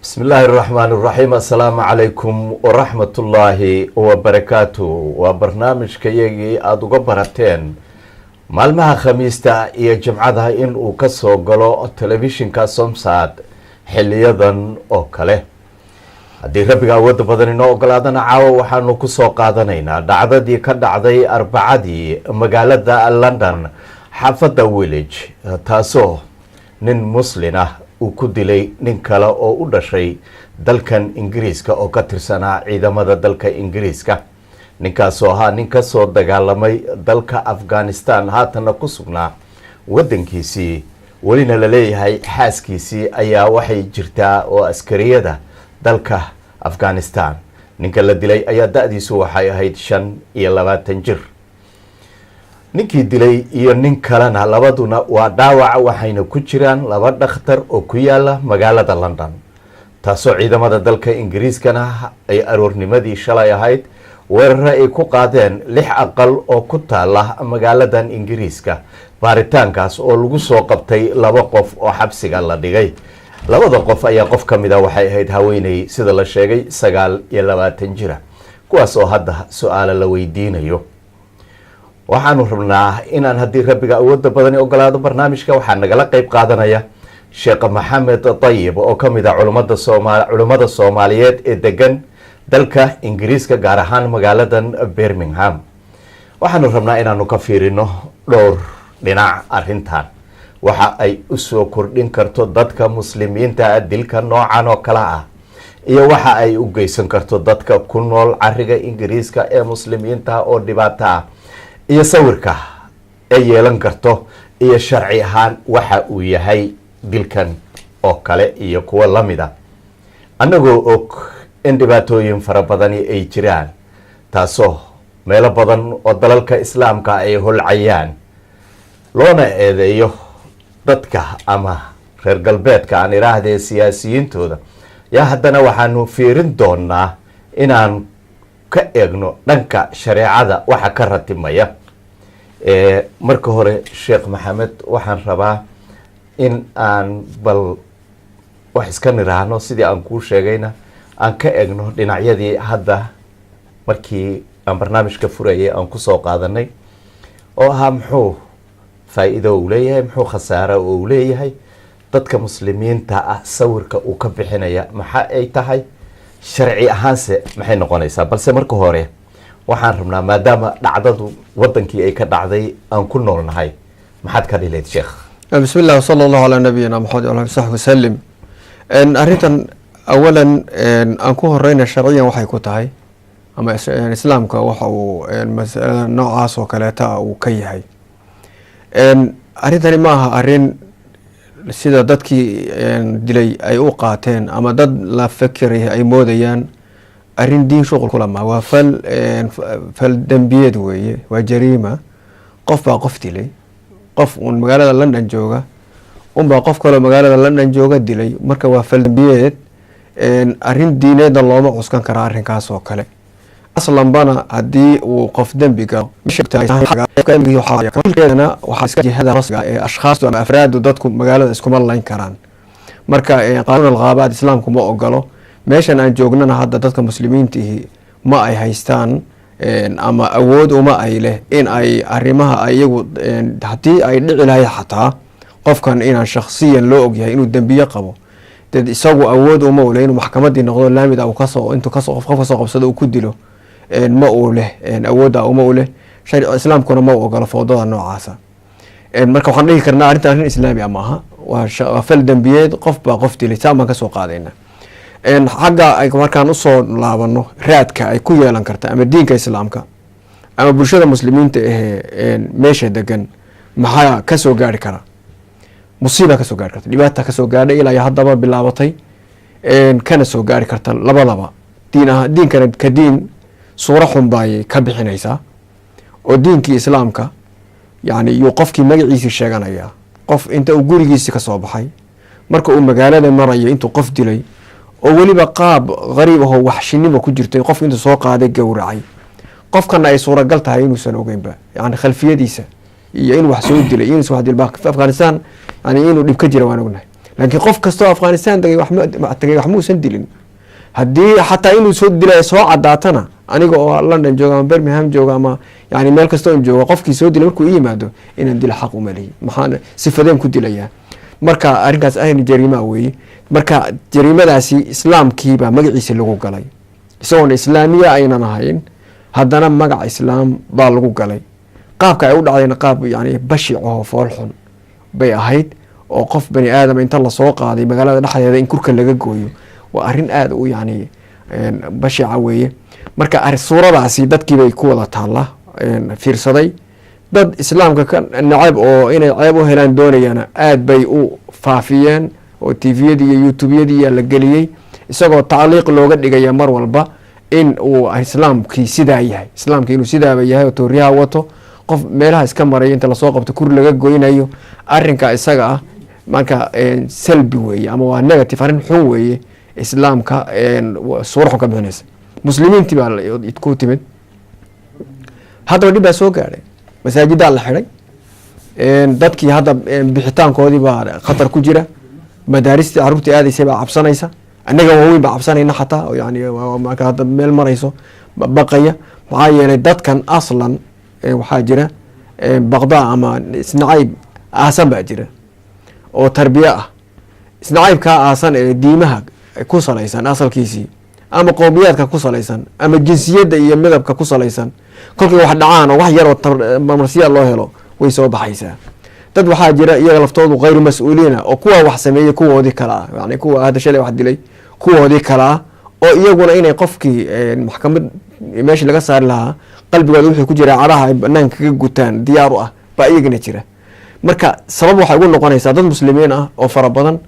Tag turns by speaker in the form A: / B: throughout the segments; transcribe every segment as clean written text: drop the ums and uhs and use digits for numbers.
A: بسم الله الرحمن الرحيم. السلام عليكم ورحمة الله وبركاته. وبرنامج كيجي أدوغو براتين مالمها خميستا إيا جمعادها إن وكسو قلو التلفزيون كاسومساد حليادا أوكاله هدي ربك أود بدنين أوكالادنا عاو وحانو كسو قادنينا دعدا دي كدعدي أربعة دي مقالة لندن حافظة ويليج تاسو نين مسلنا uu ku dilay nin kale oo u dhashay dalkan Ingiriiska oo ka tirsanaa ciidamada dalka Ingiriiska. ninkaas oo ahaa nin ka soo dagaalamay dalka Afghanistan haatana ku sugnaa wadankiisii walina la leeyahay xaaskiisii ayaa waxay jirtaa oo askariyada dalka Afghanistan. ninka la dilay ayaa da'diisu waxay ahayd 25 jir. ninkii dilay iyo nin kalena labaduna waa dhaawac waxayna ku jiraan laba dhakhtar oo ku yaala magaalada London. taasoo ciidamada dalka Ingiriiskana ay aroornimadii shalay ahayd weerar ay ku qaadeen 6 aqal oo ku taala magaaladan Ingiriiska. baaritaankaas oo lagu soo qabtay 2 qof oo xabsiga la dhigay. labada qof ayaa qof kamida waxay ahayd haweeney sida la sheegay 29 jir kuwaas oo hadda su'aalo la weydiinayo. waxaanu rabnaa inaan haddii rabbiga awoodda badani ogolaado barnaamijka waxaa nagala qayb qaadanaya Sheekh Maxamed Tayyib oo ka mid ah culimada Soomaaliyeed ee degan dalka Ingiriiska gaar ahaan magaaladan Birmingham. waxaanu rabnaa inaanu ka fiirino dhowr dhinac arrintan waxa ay u soo kordhin karto dadka muslimiinta dilka noocan oo kala ah iyo waxa ay u geysan karto dadka ku nool cariga Ingiriiska ee muslimiinta oo dhibaato ah iyo sawirka ay yeelan karto iyo sharci ahaan waxa uu yahay dilkan oo kale iyo kuwa lamida. anagoo og in dhibaatooyin fara badan ay jiraan taasoo meelo badan oo dalalka islaamka ay holcayaan loona eedeeyo dadka ama reer galbeedka aan iraahdee siyaasiyiintooda yaa haddana waxaanu fiirin doonaa inaan ka eegno dhanka shareecada waxa ka ratibmaya. marka hore Sheekh Maxamed waxaan rabaa in aan bal wax iska niraahno sidii aan kuu sheegayna aan ka eegno dhinacyadii hadda markii aan barnaamijka furayay aan ku soo qaadanay oo ahaa muxuu faa'iido u leeyahay muxuu khasaaro u leeyahay dadka muslimiinta ah sawirka uu ka bixinaya waxa ay tahay sharci ahaanse maxay noqonaysaa. balse marka hore waxaan rabnaa maadaama dhacdadu wadankii ay ka dhacday aan ku noolnahay maxaad ka dhileed sheekh?
B: بسم الله وصلى الله على نبينا محمد وعلى اله وصحبه وسلم. arrintan awalan aan ku horeyna sharciyan waxay ku tahay ama islaamka waxa uu mas'alada noocaas oo kaleeta uu ka yahay. arrintani ma aha arrin sida dadkii dilay ay u qaateen ama dad la fakiray ay moodayaan arrin diin shuqul kula ma waa fal dambiyeed weeye waa jariima. qof baa qof dilay qof uun magaalada London jooga baa qof kale magaalada London jooga dilay marka waa fal dambiyeed. arrin diineedna looma cuskan kara arrinkaas oo kale aslan bana haddii uu qof dambiga waxaa jihada rasmiga ee ashkhaas ama afraadu dadku magaalada iskuma layn karaan. marka qaanuun alghaabaad islaamku ma ogolo. meeshan aan joognana hadda dadka muslimiintihi ma ay haystaan ama awood uma ay leh in ay arrimaha iyagu haddii ay dhici lahayd xataa qofkan inaan shakhsiyan loo ogyahay inuu dambiye qabo dad isagu awood uma leh inuu maxkamadii noqdo laamid uu kasoo intuu kasoo qof kasoo qabsado uu ku dilo ma uu leh awoodda uma u leh sharci islaamkuna ma ogolo foodada noocaasa. marka waxaan dhihi karnaa arrin islaami ama aha waa fal dambiyeed qof baa qof dilay saamaan kasoo qaadayna. xagga ay markaan usoo laabano raadka ay ku yeelan karta ama diinka islaamka ama bulshada muslimiinta ee meesha degan maxaa kasoo gaari kara? musiiba kasoo gaari karta, dhibaata kasoo gaadhay ilaa haddaba bilaabatay kana soo gaari karta labadaba. diinkana ka diin suuro xun bay ka bixinaysaa oo diinkii islaamka yani iyo qofkii magaciisa sheeganaya qof inta uu gurigiisa ka soo baxay marka uu magaalada marayo intuu qof dilay oo waliba qaab qariib ah oo waxshinimo ku jirtay qof intuu soo qaaday gowracay qofkana ay suuragal tahay inuusan ogeynba yani khalfiyadiisa iyo inuu wax soo dilay inuu wax dilay Afghanistan yani inuu dhib ka jira waan ognahay laakiin qof kastoo afghanistan tagay wax muusan dilin. haddii xataa inuu soo dilay soo cadaatana aniga oo London jooga ama Birmingham jooga ama yani meel kasta oo jooga qofkii soo dilay markuu yimaado inaan dil xaq u maleeyay maxaan sifadeen ku dilayaa. marka arrinkaas ayna jariima weeye. marka jariimadaasi islaamkii baa magaciisa lagu galay isagoo islaamiya aynan ahayn haddana magac islaam baa lagu galay. qaabka ay u dhacdayna qaab yani bashic oo fool xun bay ahayd oo qof bani aadam inta la soo qaaday magaalada dhexdeeda in kurka laga gooyo waa arrin aad u yani bashica weeye. marka suuradaasi dadkii bay ku wada taalla fiirsaday. dad islaamka ka nacab oo inay ceeb u helaan doonayana aad bay u faafiyeen oo tviyada iyo youtubeyada la geliyay isagoo tacliiq looga dhigaya mar walba in uu islaamkii sidaa yahay, islaamkii inuu sidaaba yahay oo tooriyaha wato qof meelaha iska maray inta lasoo qabto kur laga goynayo. arrinka isaga ah marka salbi weeye ama waa negative, arrin xun weeye. islaamka suura xun ka bixinaysa. muslimiintii baa ku timid haddaba dhib baa soo gaadhay, masaajidaa la xidhay, dadkii hadda bixitaankoodii baa khatar ku jira, madaaristii carruurtii aadaysay baa cabsanaysa, annaga waaweyn baa cabsanayna xataa yani marka hadda meel marayso baqaya. maxaa yeelay dadkan aslan waxaa jira baqdaa ama isnacayb aasan baa jira oo tarbiye ah. isnacaybkaa aasan ee diimaha ku salaysan asalkiisii ama qowmiyaadka ku salaysan ama jinsiyadda iyo midabka ku salaysan kolkii wax dhacaan oo wax yaroo marmarsiya loo helo way soo baxaysaa. dad waxaa jira iyaga laftoodu khayru mas-uuliina oo kuwa wax sameeyey kuwoodii kale ah, yani kuwa hadda shalay wax dilay kuwoodii kale ah oo iyaguna inay qofkii maxkamad meeshii laga saari lahaa qalbigooda wixii ku jira caraha ay banaanka kaga gutaan diyaar u ah baa iyagana jira. marka sabab waxay ugu noqonaysaa dad muslimiin ah oo fara badan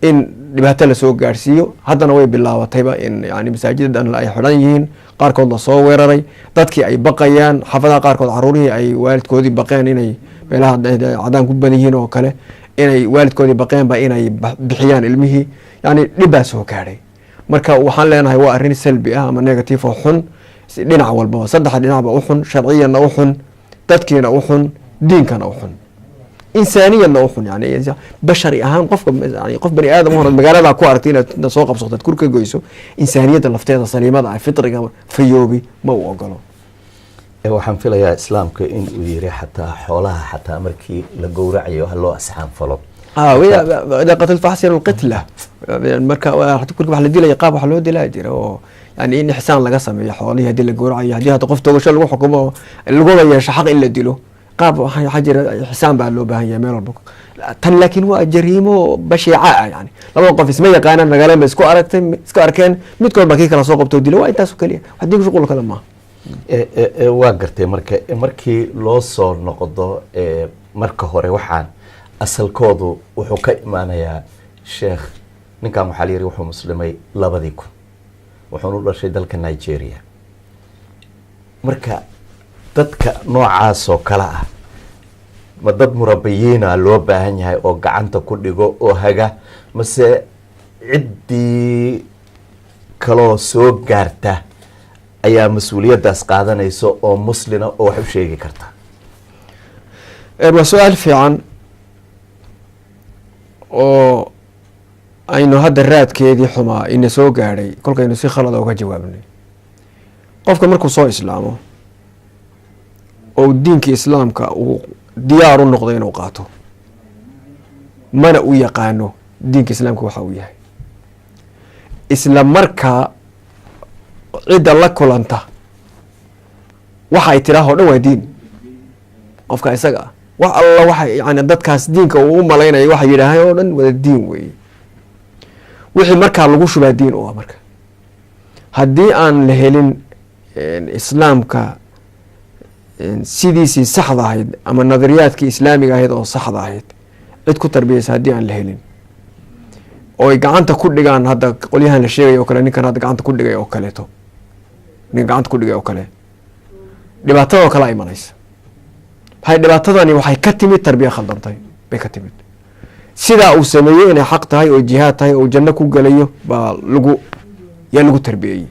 B: in dhibaato lasoo gaarsiiyo. haddana way bilaabatayba in yani masaajidadan ay xidhan yihiin, qaarkood lasoo weeraray, dadkii ay baqayaan, xaafadaha qaarkood caruurihii ay waalidkoodii baqeen inay meelaha cadaan ku badan yihiin oo kale inay waalidkoodii baqeenba inay bixiyaan ilmihii, yani dhib baa soo gaadhay. marka waxaan leenahay waa arrin salbi ah ama negative oo xun dhinac walbaba, saddexa dhinacba u xun, sharciyana u xun, dadkiina u xun, diinkana u xun, insaaniyadna u xun. yani bashari ahaan qofka yani qof bani aadam hore magaalada ku aragtay inaad soo qabsato kur ka goyso, insaaniyadda lafteeda saliimada ah fitriga fayoobi ma u ogolo.
A: waxaan filayaa islaamka in uu yiri xataa xoolaha xataa markii la gowracayo ha loo asxaan falo.
B: إذا قتل فحسن القتلة marka wax la dilay qaab wax loo dilaa jira oo yani in ixsaan laga sameeyo xoolaha hadii la gowracayo hadii hada qof toogasho lagu xukumo lagu yeesho xaq in la dilo qaab waxa jira ixsaan baa loo baahan yahay meel walba. tan laakiin waa jariimo bashiica yani laba qof isma yaqaanaan magaalada isku arkeen midkood baa kii kala soo qabto dilo waa intaas kaliya hadii shuqul kale ma
A: waa gartay. markii loo soo noqdo marka hore waxaan asalkoodu wuxuu ka imaanayaa sheekh ninkan waxaa la yiri wuxuu muslimay 2000 wuxuuna u dhashay dalka Nigeria. marka dadka noocaas oo kale ah ma dad murabiyiina loo baahan yahay oo gacanta ku dhigo oo haga mase ciddii kaloo soo gaarta ayaa mas-uuliyaddaas qaadanaysa oo muslina oo wax u sheegi karta?
B: waa su-aal fiican oo aynu hadda raadkeedii xumaa ina soo gaadhay kolkaynu si khalada uga jawaabnay. qofka markuu soo islaamo oo diinka islaamka uu diyaar u noqdo inuu qaato mana u yaqaano diinka islaamka waxa uu yahay, isla markaa cidda la kulanta waxa ay tiraa oo dhan waa diin. qofka isaga ah wax alla waxa yani dadkaas diinka uu u malaynayo waxa yidhaahay oo dhan wada diin weeye. wixii markaa lagu shubaa diin u ah. marka haddii aan la helin islaamka sidiisii saxda ahayd ama nadariyaadkii islaamiga ahayd oo saxda ahayd cid ku tarbiyaysa haddii aan la helin oo ay gacanta ku dhigaan hadda qolyahan la sheegay oo kale ninkan hadda gacanta ku dhigay oo kaleeto nin gacanta ku dhigay oo kale dhibaatada oo kale ay imanaysa. dhibaatadani waxay ka timid tarbiya khaldantay bay ka timid. sidaa uu sameeyey inay xaq tahay oo jihaad tahay oo janno ku galayo baa lagu tarbiyeyey.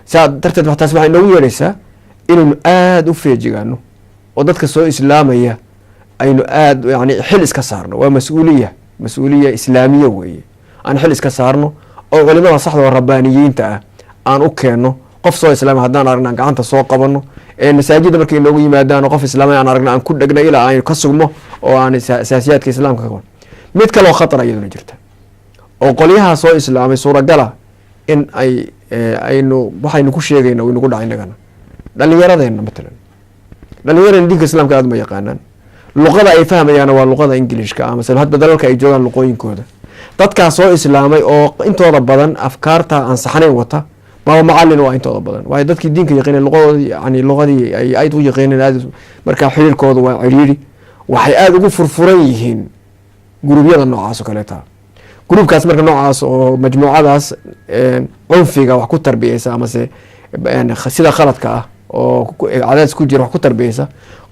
B: saa darteed taas waxay noogu yeedhaysaa inaynu aada u feejigaano oo dadka soo islaamaya aynu aada yani xil iska saarno. waa mas-uuliya mas-uuliya islaamiya weeye aan xil iska saarno oo culimada saxda oo rabbaaniyiinta ah aan u keenno qof soo islaamay haddaan aragna aan gacanta soo qabanno masaajidda markay noogu yimaadaan qof islaamay aan aragna aan ku dhegna ilaa aan ka sugmo oo aan asaasiyaadka islaamka ka qaban. mid kaloo khatar iyaduna jirta oo qolyaha soo islaamay suuragala in aynu waxaynu ku sheegayna uu nagu dhacay innagana dhallinyaradeenna matalan dhallinyaradeenna diinka islaamka aad ma yaqaanaan luqada ay fahmayaana waa luqada ingiliishka ah masala hadba dalalka ay joogaan luqooyinkooda dadkaas soo islaamay oo intooda badan afkaarta aan saxnayn wata baa macallin waa intooda badan waayo dadkii diinka yaqiinay luqadoodii yani luqadii ay aad u yaqiineen aad markaa xiriirkooda waa ciriiri waxay aada ugu furfuran yihiin gurubyada noocaas oo kaleeta gruubkaas marka noocaas oo majmuucadaas cunfiga wax ku tarbiyeysa amase sida khaladka ah oo cadaadis ku jira wax ku tarbiyeysa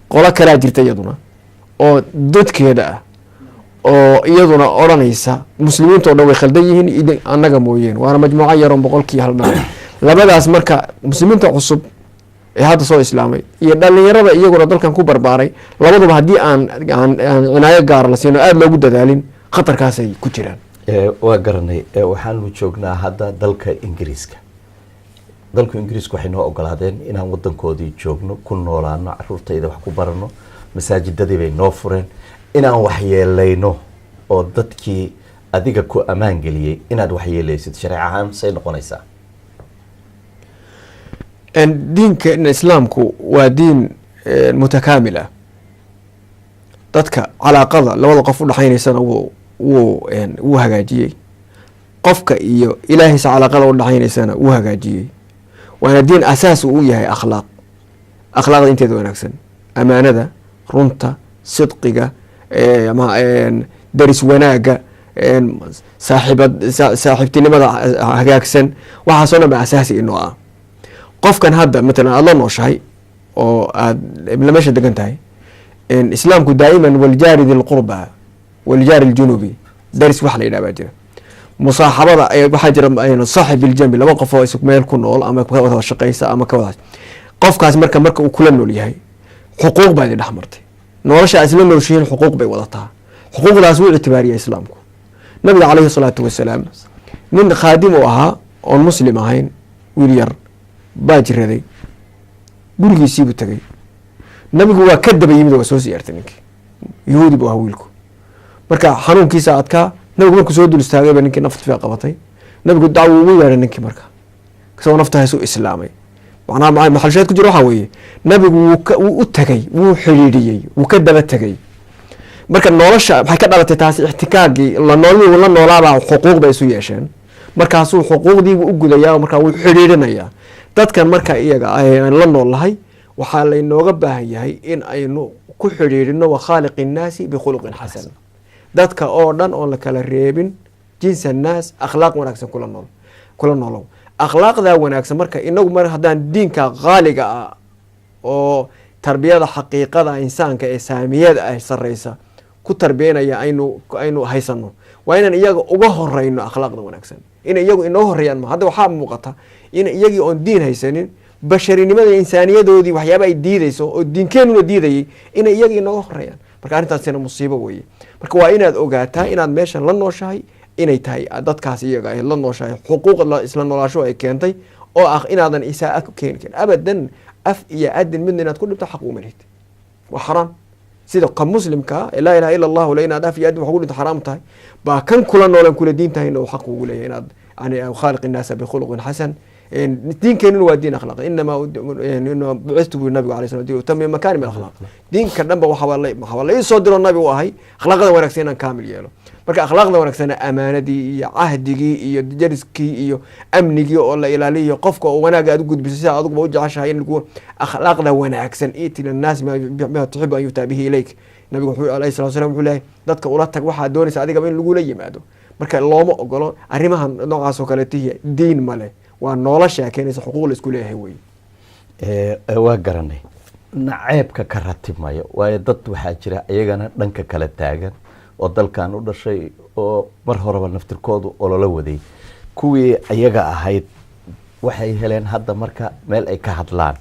B: qolo kalaa jirta iyaduna oo dadkeeda ah oo iyaduna odhanaysa muslimiinta o dhan way khaldan yihiin annaga mooyeen waana majmuuco yaroon 100% labadaas marka muslimiinta cusub ee hadda soo islaamay iyo dhalinyarada iyaguna dalkan ku barbaaray labaduba haddii aan cinaayo gaara la siino aada loogu dadaalin khatarkaasay ku jiraan.
A: waa garanay waxaanu joognaa hadda dalka ingiriiska. dalka ingiriiska waxay noo ogolaadeen inaan wadankoodii joogno ku noolaano caruurtayda wax ku barano masaajidadii bay noo fureen inaan waxyeelayno oo dadkii adiga ku ammaan geliyey inaad waxyeelaysid sharci ahaan say noqonaysaa?
B: diinka islaamku waa diin mutakaamil ah dadka calaaqada labada qof u dhaxaynaysana wuu hagaajiyey qofka iyo ilaahaysa calaaqada u dhaxaynaysana wuu hagaajiyey waana diin asaas uu yahay akhlaaqda inteeda wanaagsan amaanada runta sidqiga daris wanaaga saaxiibtinimada hagaagsan waxaasoo dhan ba asaasi inoo ah. qofkan hadda matalan aada la nooshahay oo aada meesha degan tahay islaamku daa'iman waljaari dilqurba waljaari ljunubi daris wax la yidhaha baa jira musaaxabada waxaa jira saaxib iljambi laba qof oo meel ku nool ama ka wada shaqaysa ama ka wada qofkaas marka uu kula nool yahay xuquuq baa idin dhex martay nolosha aad isla nooshihiin xuquuq bay wadataa xuquuqdaas wuu ictibaariyay islaamku. nabiga calayhi salaatu wasalaam nin khaadim uu ahaa oon muslim ahayn wiil yar baa jiraday gurigiisiibuu tagay nabigu waa ka daba yimid waa soo siyaartay ninkii yahuudi buu ahaa wiilku marka xanuunkiisa adkaa nabigu markuu soo dul istaagayba ninkii nafta qabatay nabigu dacwo ugu yeedhay ninkii marka isagoo naftahaas u islaamay macnaha maxalsheed ku jira waxaa weeye nabigu wuu u tagay wuu xidhiidhiyey wuu ka daba tegay marka nolosha waxay ka dhalatay taasi ixtikaagii la noolaabaa xuquuq bay isu yeesheen markaasuu xuquuqdiibuu u gudayaa markaa wuu xidhiidhinayaa dadkan marka iyaga aan la nool lahay waxaa laynooga baahan yahay in aynu ku xidhiidhino wakhaaliqi innaasi bikhuluqin xasan dadka oo dhan oon la kala reebin jinsa annaas akhlaaq wanaagsan kula noolow akhlaaqdaa wanaagsan marka inagu mar haddaan diinka qaaliga ah oo tarbiyada xaqiiqada insaanka ee saamiyada ah sarreysa ku tarbiyanaya aynu haysano waa inaan iyaga uga horeyno akhlaaqda wanaagsan in iyagu inoo horeeyaan ma hadda waxaa muuqata in iyagii oon diin haysanin basharinimada insaaniyadoodii waxyaaba ay diidayso oo diinkeenuna diidayay inay iyagii inooga horeeyaan marka arrintaasina musiibo weeye marka waa inaad ogaataa inaad meeshan la nooshahay inay tahay dadkaas iyaga ay la nooshahay xuquuq isla noolaasho ay keentay oo ah inaadan isaa keeni karin abadan af iyo adin midna inaad ku dhibto xaq uma lihid waa xaraam sida ka muslimka laa ilaha illa allah la inaad af iyo adin wax ku dhinto xaraam tahay baa kan kula noolan kula diin tahay inuu xaq ugu leeyahay inaad yani khaaliq innaasa bikhuluqin xasan diinkeenuna waa diin akhlaaq inamaa bucistu buu nabigu alayhi salatu utamim makaarim alakhlaaq diinka dhanba waxaa la ii soo diro nabi u ahay akhlaaqda wanaagsan inaan kaamil yeelo marka akhlaaqda wanaagsana amaanadii iyo cahdigii iyo jariskii iyo amnigii oo la ilaaliyo qofka oo wanaaga aad u gudbiso sida aduguba u jeceshahay in lagu akhlaaqda wanaagsan iti linnaas bima tuxibu an yutaa bihi ilayk nabigu wuxuu alayhi salatu wasalam wuxuu leeyahay dadka ula tag waxaad doonaysa adigaba in lagula yimaado marka looma ogolo arrimahan noocaas oo kaleetihi diin male waa nolosha keenaysa xuquuq la isku leeyahay wey.
A: waa garanay naceebka ka ratibmayo waayo dad waxaa jira iyagana dhanka kala taagan oo dalkan u dhashay oo mar horeba naftirkoodu olola waday kuwii iyaga ahayd waxay heleen hadda marka meel ay ka hadlaan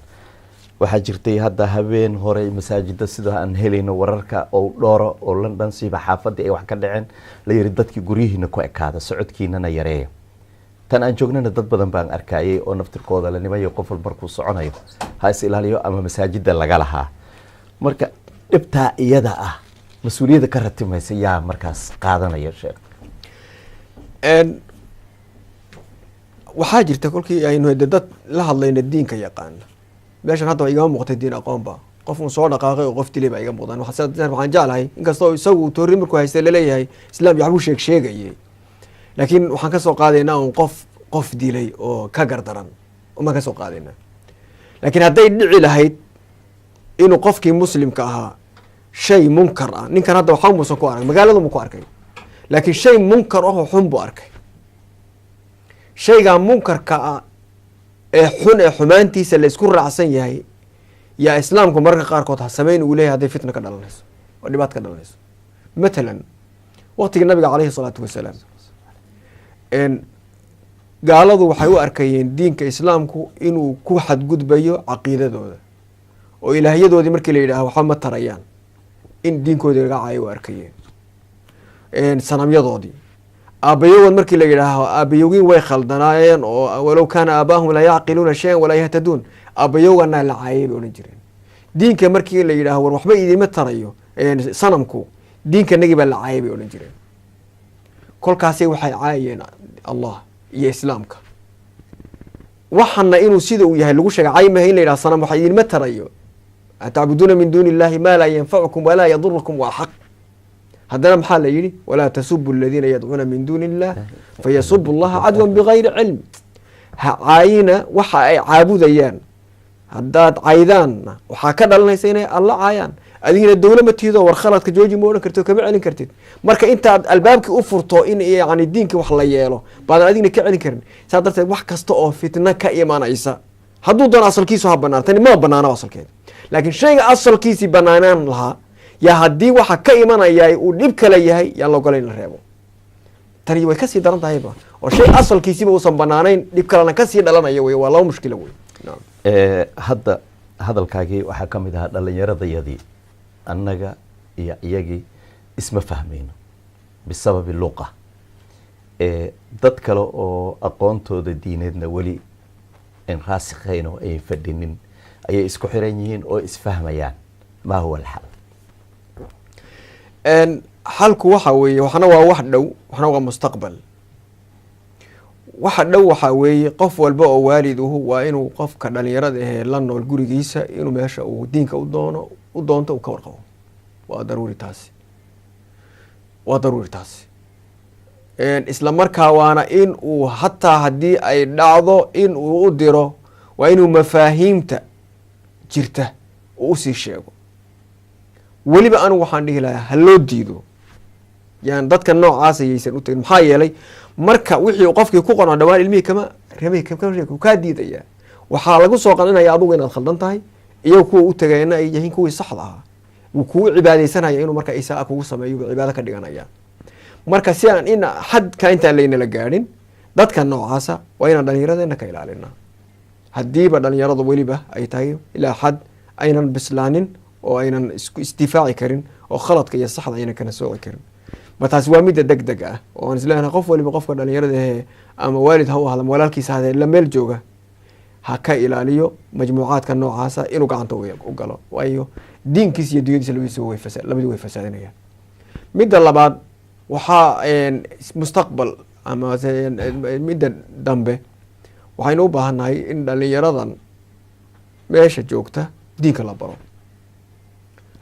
A: waxaa jirtay hadda habeen hore masaajida sida aan helayno wararka oo dhooro oo London siiba xaafadii ay wax ka dhaceen la yiri dadkii guryihiina ku ekaada socodkiinana yareeyo tan aan joognana dad badan baan arkayay oo naftirkooda la nimayo qof walba markuu soconayo ha is ilaaliyo ama masaajida laga lahaa marka dhibta iyada ah mas'uuliyadda ka ratimaysa yaa markaas qaadanaya sheekh
B: waxaa jirta kolkii aynu dad la hadlayna diinka yaqaan meeshan hadda igama muuqtay diin aqoonba qof uu soo dhaqaaqay oo qof dilay baa iga muuqdaan waxaan jeclahay inkastoo isagu toori markuu haystay laleeyahay islaam yaxbuu sheegayay laakiin waxaan ka soo qaadaynaa un qof dilay oo ka gardaran uma ka soo qaadaynaa laakiin hadday dhici lahayd inuu qofkii muslimka ahaa shay munkar ah ninkan hadda waxaa muusan ku arag magaaladu mu ku arkay laakiin shay munkar ahoo xun buu arkay shaygaa munkarka ah ee xun ee xumaantiisa la isku raacsan yahay yaa islaamku mararka qaarkood ha samayn uu leeyahay hadday fitna ka dhalanayso oo dhibaat ka dhalanayso matalan waqtigii nabiga caleyhi salaatu wasalaam gaaladu waxay u arkayeen diinka islaamku inuu ku xadgudbayo caqiidadooda oo ilaahyadoodii markii la yidhaaho waxba ma tarayaan in diinkoodii laga caayo u arkayeen sanamyadoodii aabayogood markii la yidhaaho aabayogiin way khaldanaayeen oo walow kaana aabaahum laa yacqiluuna shayan walaa yahtaduun aabayogana la caayay bay odhan jireen diinka markii la yidhaaho war waxba idima tarayo sanamku diinkanagii baa la caayay bay odhan jireen kolkaasay waxay caayayeen allah iyo islaamka waxana inuu sida uu yahay lagu sheegay caymaha in la yidhaha sanam waxa idinma tarayo atacbuduuna min duuni illahi maa laa yanfacukum walaa yadurukum waa xaq haddana maxaa la yidhi walaa tasubu aladiina yadcuuna min duuni illah fayasubu allaha cadwan bigayri cilm ha caayina waxa ay caabudayaan haddaad caydaanna waxaa ka dhalanaysa inay alla caayaan adigina dowla ma tihido war khaladka jooji ma odhan kartid kama celin kartid marka intaad albaabkii u furto in yani diinkii wax la yeelo baadan adigna ka celin karin saa darteed wax kasta oo fitna ka imanaysa hadduu doono asalkiisu ha banaan tani ma banaano asalkeeda laakiin shayga asalkiisii banaanaan lahaa yaa haddii waxa ka imanaya uu dhib kale yahay yaa la ogolay in la reebo tani way kasii daran tahayba oo shay asalkiisiiba uusan banaanayn dhib kalena kasii dhalanaya wey waa laba mushkila wey
A: hadda hadalkaagii waxaa ka mid ahaa dhalinyaradayadii annaga iyo iyagii isma fahmayno bisababi luqa dad kale oo aqoontooda diineedna weli in raasikhayn oo ay fadhinin ayay isku xiran yihiin oo isfahmayaan maa huwa alxal
B: xalku waxa weeye waxna waa wax dhow waxna waa mustaqbal waxa dhow waxaa weeye qof walba oo waaliduhu waa inuu qofka dhalinyarada ahee la nool gurigiisa inuu meesha uu diinka u doonto uu ka warqabo waa daruuri taasi isla markaa waana in uu hataa haddii ay dhacdo in uu u diro waa inuu mafaahiimta jirta uu usii sheego weliba anigu waxaan dhihi lahaa ha loo diido yani dadka noocaasa yaysan u tagin maxaa yeelay marka wixii qofkii ku qano dhawaan ilmihii kaa diidaya waxaa lagu soo qaninaya adugu inaad khaldan tahay iyago kuwa u tagayna ay yihiin kuwii saxda ahaa wuu kugu cibaadaysanaya inuu marka isaa kugu sameeyo cibaado ka dhiganaya marka si aan in xadka intaan laynala gaadhin dadka noocaasa waa inaan dhalinyaradeenna ka ilaalina haddiiba dhalinyaradu weliba ay tahay ilaa xad aynan bislaanin oo aynan isdifaaci karin oo khaladka iyo saxda aynan kana sooci karin ma taasi waa midda deg deg ah oo aan isleeyahay qof waliba qofka dhalinyarada ahee ama waalid ha u ahda walaalkiisa hadee la meel jooga ha ka ilaaliyo majmuucaadka noocaasa inuu gacanta u galo waayo diinkiisa iyo dunyadiisa labadii way fasaadinayaan midda labaad waxaa mustaqbal ama midda dambe waxaynu u baahannahay in dhalinyaradan meesha joogta diinka la baro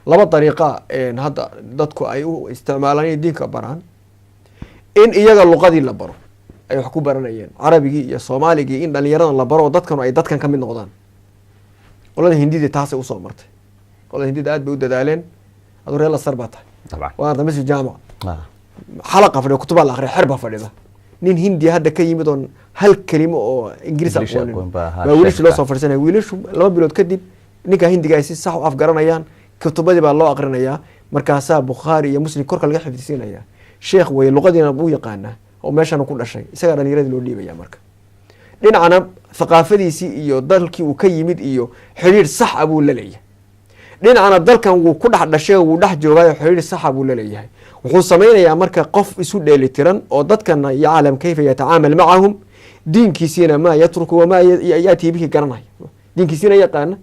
B: laba dariiqa hadda dadku ay u isticmaalaan inay diinka baraan in iyaga luqadii la baro ay wax ku baranayeen carabigii iyo soomaaligii in dhalinyaradan la baro oo dadkanu ay dadkan ka mid noqdaan qolada hindida taasay usoo martay qolada hindida aad bay u dadaaleen aduu reer lasar baa tahay waana masjid jaamac xalaqa fadhida kutubaa la akriya xer baa fadhida nin hindiya hadda ka yimid oon hal kelimo oo ingiriis aqoonin baa wiilashu loo soo fadhiisanaya wiilashu 2 bilood kadib ninka hindiga ay si sax u afgaranayaan kutubadii baa loo aqrinayaa markaasaa bukhaari iyo muslim korka laga xifdisiinaya sheekh wey luqadiina buu yaqaanaa oo meeshana ku dhashay isagaa dhalinyaradii loo dhiibaya marka dhinacna thaqaafadiisii iyo dalkii uu ka yimid iyo xidhiidh sax a buu la leeyahay, dhinacna dalkan wuu ku dhex dhashay wuu dhex joogaayo xidhiidh saxa buu la leeyahay. wuxuu samaynayaa marka qof isu dheelitiran oo dadkana yaclam kayfa yatacaamal macahum, diinkiisiina maa yatruku wamaa yaatii bihi garanaya, diinkiisiina yaqaana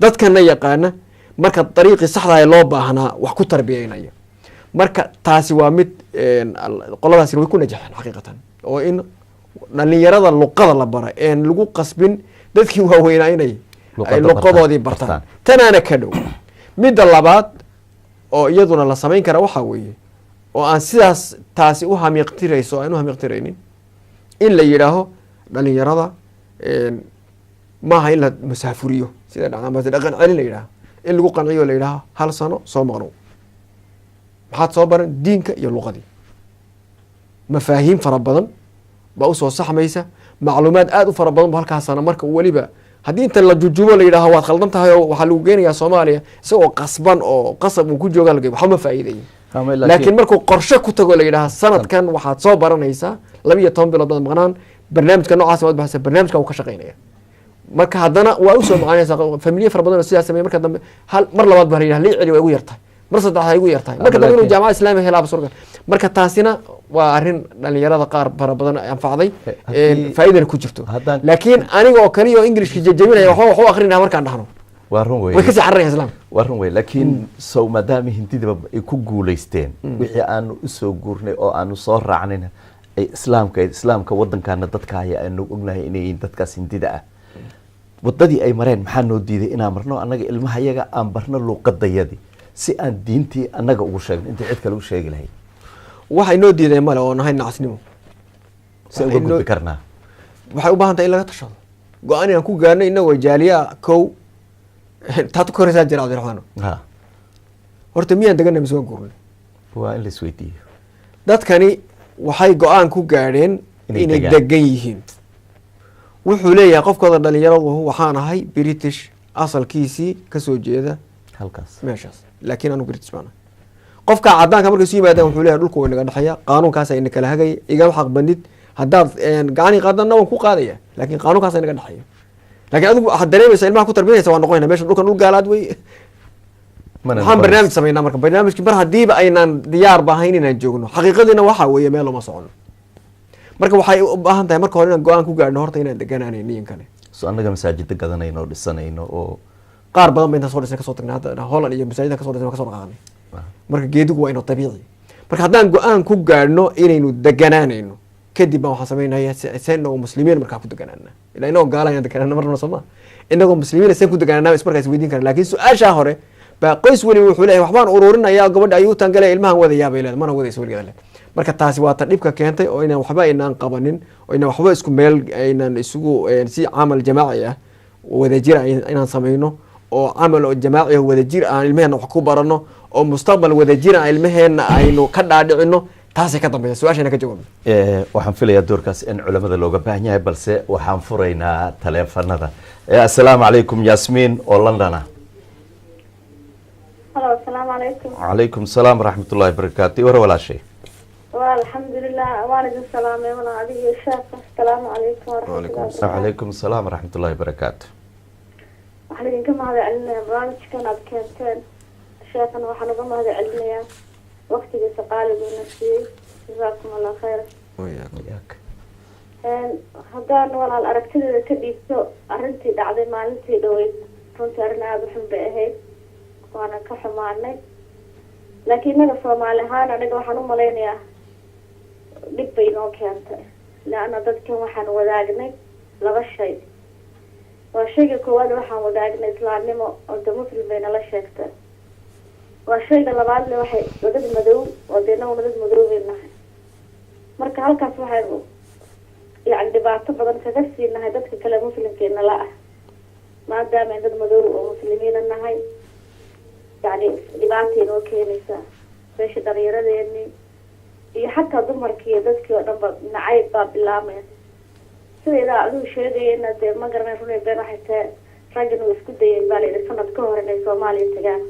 B: dadkana yaqaana, marka dariiqii saxdaa loo baahnaa wax ku tarbiyeynaya. marka taasi waa mid qoladaasina way ku najaxeen xaqiiqatan, oo in dhalinyarada luqada la bara een lagu qasbin dadkii waaweynaa inay ay luqadoodii bartaan. tanaana ka dhow. midda labaad oo iyaduna la samayn kara waxaa weeye oo aan sidaas taasi u hamiiqtirayso aan u hamiiqtiraynin, in la yidhaaho dhalinyarada maaha in la masaafuriyo sida dhaqan celin la yidhaaho, in lagu qanciyo la yidhaaho 1 sano soo maqnow, maxaad soo baran diinka iyo luqadii, mafaahiim fara badan baa usoo saxmaysa, macluumaad aada u fara badan ba halkaasana marka weliba haddii inta la jujubo la yidhaaho waad khaldan tahay oo waxaa lagu geenayaa Soomaaliya isagoo qasban oo qasab uu ku jooga laga waxba ma faa'iideeyo. laakiin markuu qorshe ku tago la yidhaaho sanadkan waxaad soo baranaysaa 12 bilood baad maqnaan, barnaamijka noocaas waad baxaysaa, barnaamijka uu ka shaqeynaya. marka haddana waa usoo maqanaysaa familiya fara badan oo sidaas sameeya, marka dambe mar labaad baa la yidhaha lii celi waa igu yartahay, mar saddexaad igu yartahay, marka dambe inuu jaamacad islaamiga helaaba surgan. marka taasina waa arrin dhalinyarada qaar fara badan anfacday, faa'iidana ku jirto. laakiin aniga oo kaliya oo ingilishka jajabinaya wax u akrinaya markaan dhahno
A: waa run wey,
B: way ka sii cararayaan islaamka.
A: waa run wey. laakiin sow maadaama hindidaba ay ku guulaysteen wixii aanu usoo guurnay oo aanu soo raacnayna ay islaamka waddankaana dadka haya aanu ognahay inay yihiin dadkaas hindida ah, wadadii ay mareen maxaa noo diiday inaan marno annaga ilmaha yaga aan barno luuqadayadii si aan diintii annaga ugu sheegno intii cid kale u sheegi lahayd.
B: waxay noo diiday male oo nahay nacasnimo,
A: si uga gudbi karnaa
B: waxay u baahan tahay in laga tashado, go-aan inaan ku gaarno inagoo jaaliyaa kow taad ku horeysaa jira Cabdiraxmaan. horta miyaan deganay mise waan guurnay?
A: waa in la isweydiiyo.
B: dadkani waxay go-aan ku gaadheen inay degan yihiin. wuxuu leeyahay qofkooda dhalinyaradu waxaan ahay British asalkiisii kasoo jeeda
A: halkaas
B: meeshaas, laakiin aanu British baan ahay. qofka cadaanka markay soo yimaadaan wuxuu leeyahay dhulku way naga dhexeeya, qaanuunkaas ay kala hagay, igama xaq bandid, haddaad gacani qaadana waan ku qaadaya, laakiin qaanuunkaas ay naga dhexeeya. laakiin adigu waxaad dareemaysaa ilmaha ku tarbiyaysa waa noqonayna meesha dhulkan dhul gaalaad wey. waxaan barnaamij samaynaa marka barnaamijki mar haddiiba aynaan diyaar bahayn inaan joogno, xaqiiqadiina waxaa weeye meel lama socono. marka waxay u baahan tahay marka hore inaan go-aan ku gaadhno horta inaan deganaanay niyankane.
A: so annaga masaajida gadanayno dhisanayno oo
B: qaar badan ba intaan soo dhisnay kasoo tagnay, hadda Holland iyo masaajida kasoo dhisnay kasoo dhaqaaqnay. marka geedigu waa inuu dabiici. marka haddaan go-aan ku gaadhno inaynu deganaanayno kadib baan waxaan samaynayaa seen oo muslimiin markaa ku deganaana, ilaa inagoo gaala inaan deganaana marna sooma, inagoo muslimiin seen ku deganaana ismarkaas weydiin karna. laakiin su-aashaa hore baa qoys weliba wuxuu leeyahay waxbaan ururinayaa gabadha ayuu tangalay ilmahan wadayaa bay leedahay, mana wadaysa weligeeda le. marka taasi waa ta dhibka keentay oo inaan waxba aynaan qabanin, oo inaan waxba isku meel aynaan isugu si camal jamaaci ah wadajir inaan samayno, oo camal oo jamaaci ah wadajir aan ilmaheena wax ku barano, oo mustaqbal wadajir aan ilmaheena aynu ka dhaadhicino. taasay ka dambaysa su-aashayna ka jawaabno.
A: waxaan filayaa doorkaas in culamada looga baahan yahay, balse waxaan furaynaa taleefanada. assalaamu calaykum Yasmiin oo London ah.
C: halo assalaamu calaykum.
A: calaykum salaam waraxmatullahi wabarakaatu. war walaashay.
C: waa alxamdulilah, waan idin salaamay walaal adiga iyo sheekha. assalaamu calaykum waraxmatullahi.
A: calaykum salaam waraxmatullahi wabarakaatu.
C: waxaan idinka mahadcelinayaa barnaamijkan aad keenteen, sheekhana waxaan uga mahadcelinayaa waqtigiisa qaaligiina siiyey, jazaakum allah khayr. haddaan walaal aragtideeda ka dhiibto arrintii dhacday maalintii dhaweyd, runtii arrin aada u xun bay ahayd, waana ka xumaanay. laakiin inaga Soomaali ahaan aniga waxaan u malaynayaa dhib bay inoo keentay, leanna dadkan waxaan wadaagnay 2 shay. waa shayga koowaad waxaan wadaagnay islaamnimo oo de muslim bay nala sheegtay. waa shayga labaadle waxay dad madow oo de inagu dad madow bay nahay. marka halkaas waxaynu yani dhibaato badan kaga siinahay dadka kale muslimkeena la ah, maadaama dad madow oo muslimiina nahay. yani dhibaata inoo keenaysaa meesha dhalinyaradeeni iyo xataa dumarkii iyo dadkii oo dhan ba nacayb baa bilaamaya. sideeda adigu sheegayena dee ma garanay runay been waxay tahay raggan uu isku dayeen baa layidhi sanad ka hor inay Soomaaliya tagaan.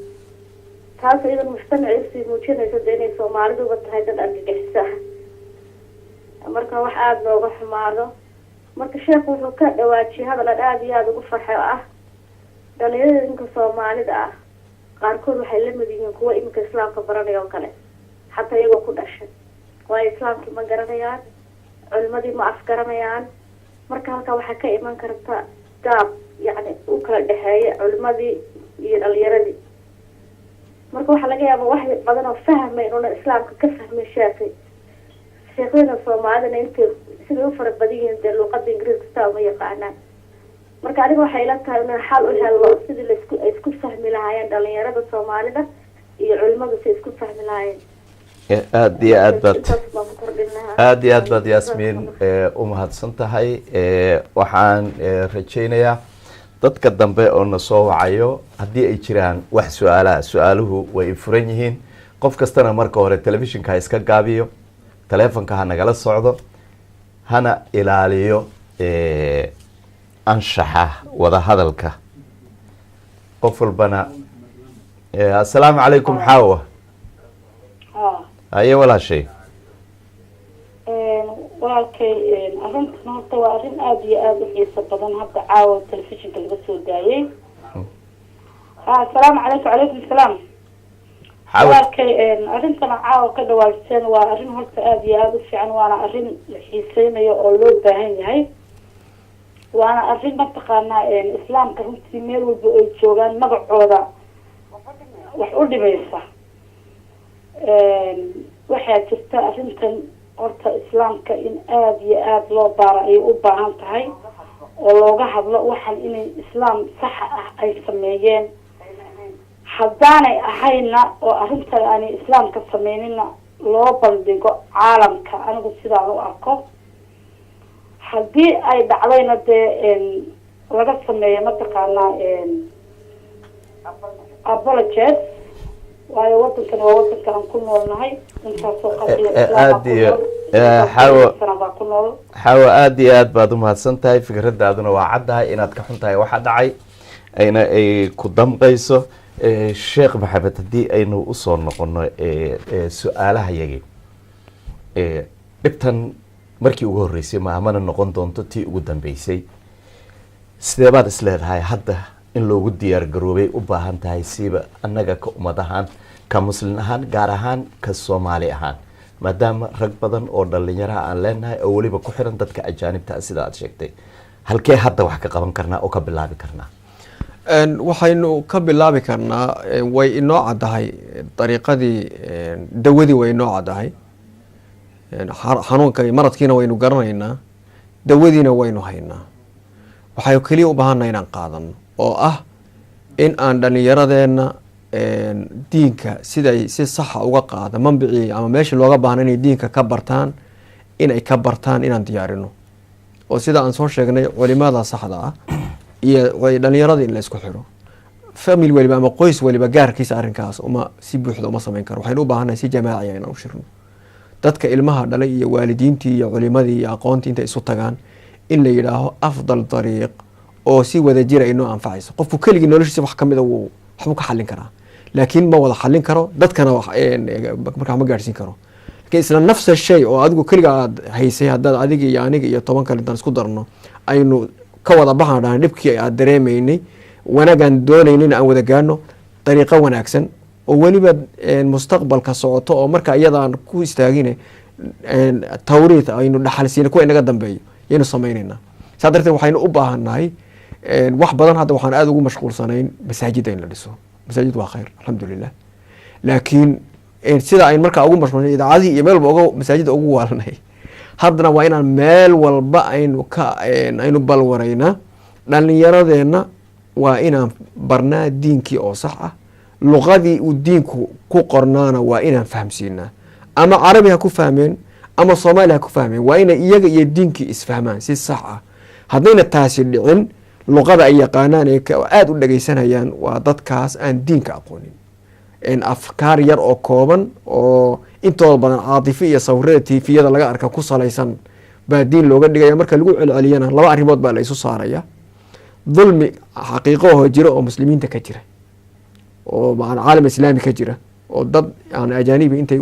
C: taas iyadan mujtamaci usii muujinaysa dee inay Soomaaliduba tahay dad argagixisa ah. marka wax aada looga xumaado marka sheekhu wuxuu ka dhawaajiyay hadal aad iyo aad ugu farxay oo ah dhalinyarada inka Soomaalida ah qaarkood waxay la mid yihiin kuwa imika islaamka baranaya oo kale xataa iyagoo ku dhashay waa islaamkii ma garanayaan culimadii ma afgaranayaan marka halka waxaa ka iman karta gaab yani u kala dhexeeya culimadii iyo dhalinyaradii marka waxaa laga yaabaa wax badan oo fahmay inuuna islaamka ka fahmay sheekhyada Soomaalida intay sidii u fara badan yihiin dee luqada Ingiriiska uma yaqaanaan marka aniga waxay ila tahay inaan xal u helo sidii la isku fahmi lahaayeen dhalinyarada Soomaalida iyo culimadu si isku fahmi lahaayeen
A: aad iyo aad baad Yaasmiin u mahadsan tahay waxaan rajaynayaa dadka dambe oo na soo wacayo haddii ay jiraan wax su-aaluhu way furan yihiin qof kastana marka hore telefishinka iska gaabiyo taleefanka ha nagala socdo hana ilaaliyo anshaxa wada hadalka qof walbana assalaamu calaykum xaawa haye walaashay
D: walaalkay arrintan horta waa arrin aada iyo aada u xiiso badan hadda caawa telefishinka laga soo daayay assalaamu calaykum calaykum salaam walaalkay arrintana caawa ka dhawaajiseen waa arrin horta aada iyo aada u fiican waana arrin la xiiseynayo oo loo baahan yahay waana arrin mataqaanaa islaamka runtii meel walba ay joogaan magacooda wax u dhimaysa waxaa jirta arrintan horta islaamka in aada iyo aada loo baaro ayay u baahan tahay oo looga hadlo waxan inay islaam saxa ah ay sameeyeen haddaanay ahayna oo arrintan aanay islaamka sameynina loo bandhigo caalamka anigu sidaan u arko haddii ay dhacdayna dee laga sameeyo mataqaanaa apologies waayo wadankan waa wadanka aan ku noolnahay intaasoo
A: xawa aada iyo aad baad umahadsan tahay fikradaaduna waa caddahay inaad ka xun tahay waxa dhacay ayna ay ku damqayso sheekh maxamed haddii aynu usoo noqono su-aalaha yagi dhibtan markii ugu horreysay maamana noqon doonto tii ugu dambeysay sidee baad is leedahay hadda in loogu diyaar garoobay u baahan tahay siiba annaga ka ummad ahaan ka muslin ahaan gaar ahaan ka Soomaali ahaan maadaama rag badan oo dhalinyaraha aan leenahay oo weliba ku xiran dadka ajaanibta sida aad sheegtay halkee hadda wax ka qaban karnaa oo ka bilaabi karnaa
B: waxaynu ka bilaabi karnaa way inoo caddahay dariiqadii dawadii way inoo caddahay xanuunka maradkiina waynu garanaynaa dawadiina waynu haynaa waxay kaliya u baahannahay inaan qaadano oo ah in aan dhalinyaradeenna diinka siday si saxa uga qaada manbicii ama meeshii looga baahna inay diinka ka bartaan inay ka bartaan inaan diyaarino oo sida aan soo sheegnay culimada saxda ah iyo dhalinyarada in la isku xiro family waliba ama qoys waliba gaarkiisa arrinkaas uma si buuxda uma samayn karo waxaynu u baahannahay si jamaaciya inaan u shirno dadka ilmaha dhalay iyo waalidiintii iyo culimadii iyo aqoontii intay isu tagaan in la yidhaaho afdal dariiq oo si wada jira inoo anfacayso qofku keligii noloshiisa wax kamida waxbuu ka xallin karaa laakiin ma wada xallin karo dadkana markaa ma gaadhsiin karo laakiin isla nafsa shay oo adigu keliga aad haysay haddaad adiga iyo aniga iyo 10 kale intaan isku darno aynu ka wada baxan dhahan dhibkii aad dareemaynay wanaagaan doonaynay aan wada gaano dariiqo wanaagsan oo weliba mustaqbalka socoto oo marka iyadaan ku istaagine tawriid aynu dhaxalsiina kuwa inaga dambeeyo yaynu samaynayna saa darteed waxaynu u baahannahay wax badan hadda waxaan aada ugu mashquulsanayn masaajida in la dhiso masaajid waa khayr alxamdulilah laakiin sida aynu markaa ugu mashquulsanay idaacadihii iyo meel walba masaajida ugu waalanay haddana waa inaan meel walba aynu balwarayna dhalinyaradeenna waa inaan barnaa diinkii oo sax ah luqadii uu diinku ku qornaana waa inaan fahamsiinaa ama carabi ha ku fahmeen ama soomaali ha ku fahmeen waa inay iyaga iyo diinkii isfahmaan si sax ah haddayna taasi dhicin luqada ay yaqaanaan ee aada u dhagaysanayaan waa dadkaas aan diinka aqoonin afkaar yar oo kooban oo intooda badan caatifi iyo sawirada tiifiyada laga arka ku salaysan baa diin looga dhigaya marka lagu celceliyana 2 arrimood baa la isu saaraya dulmi xaqiiqo jira oo muslimiinta ka jira oo caalam islaami ka jira oo dad aan ajaanibi intay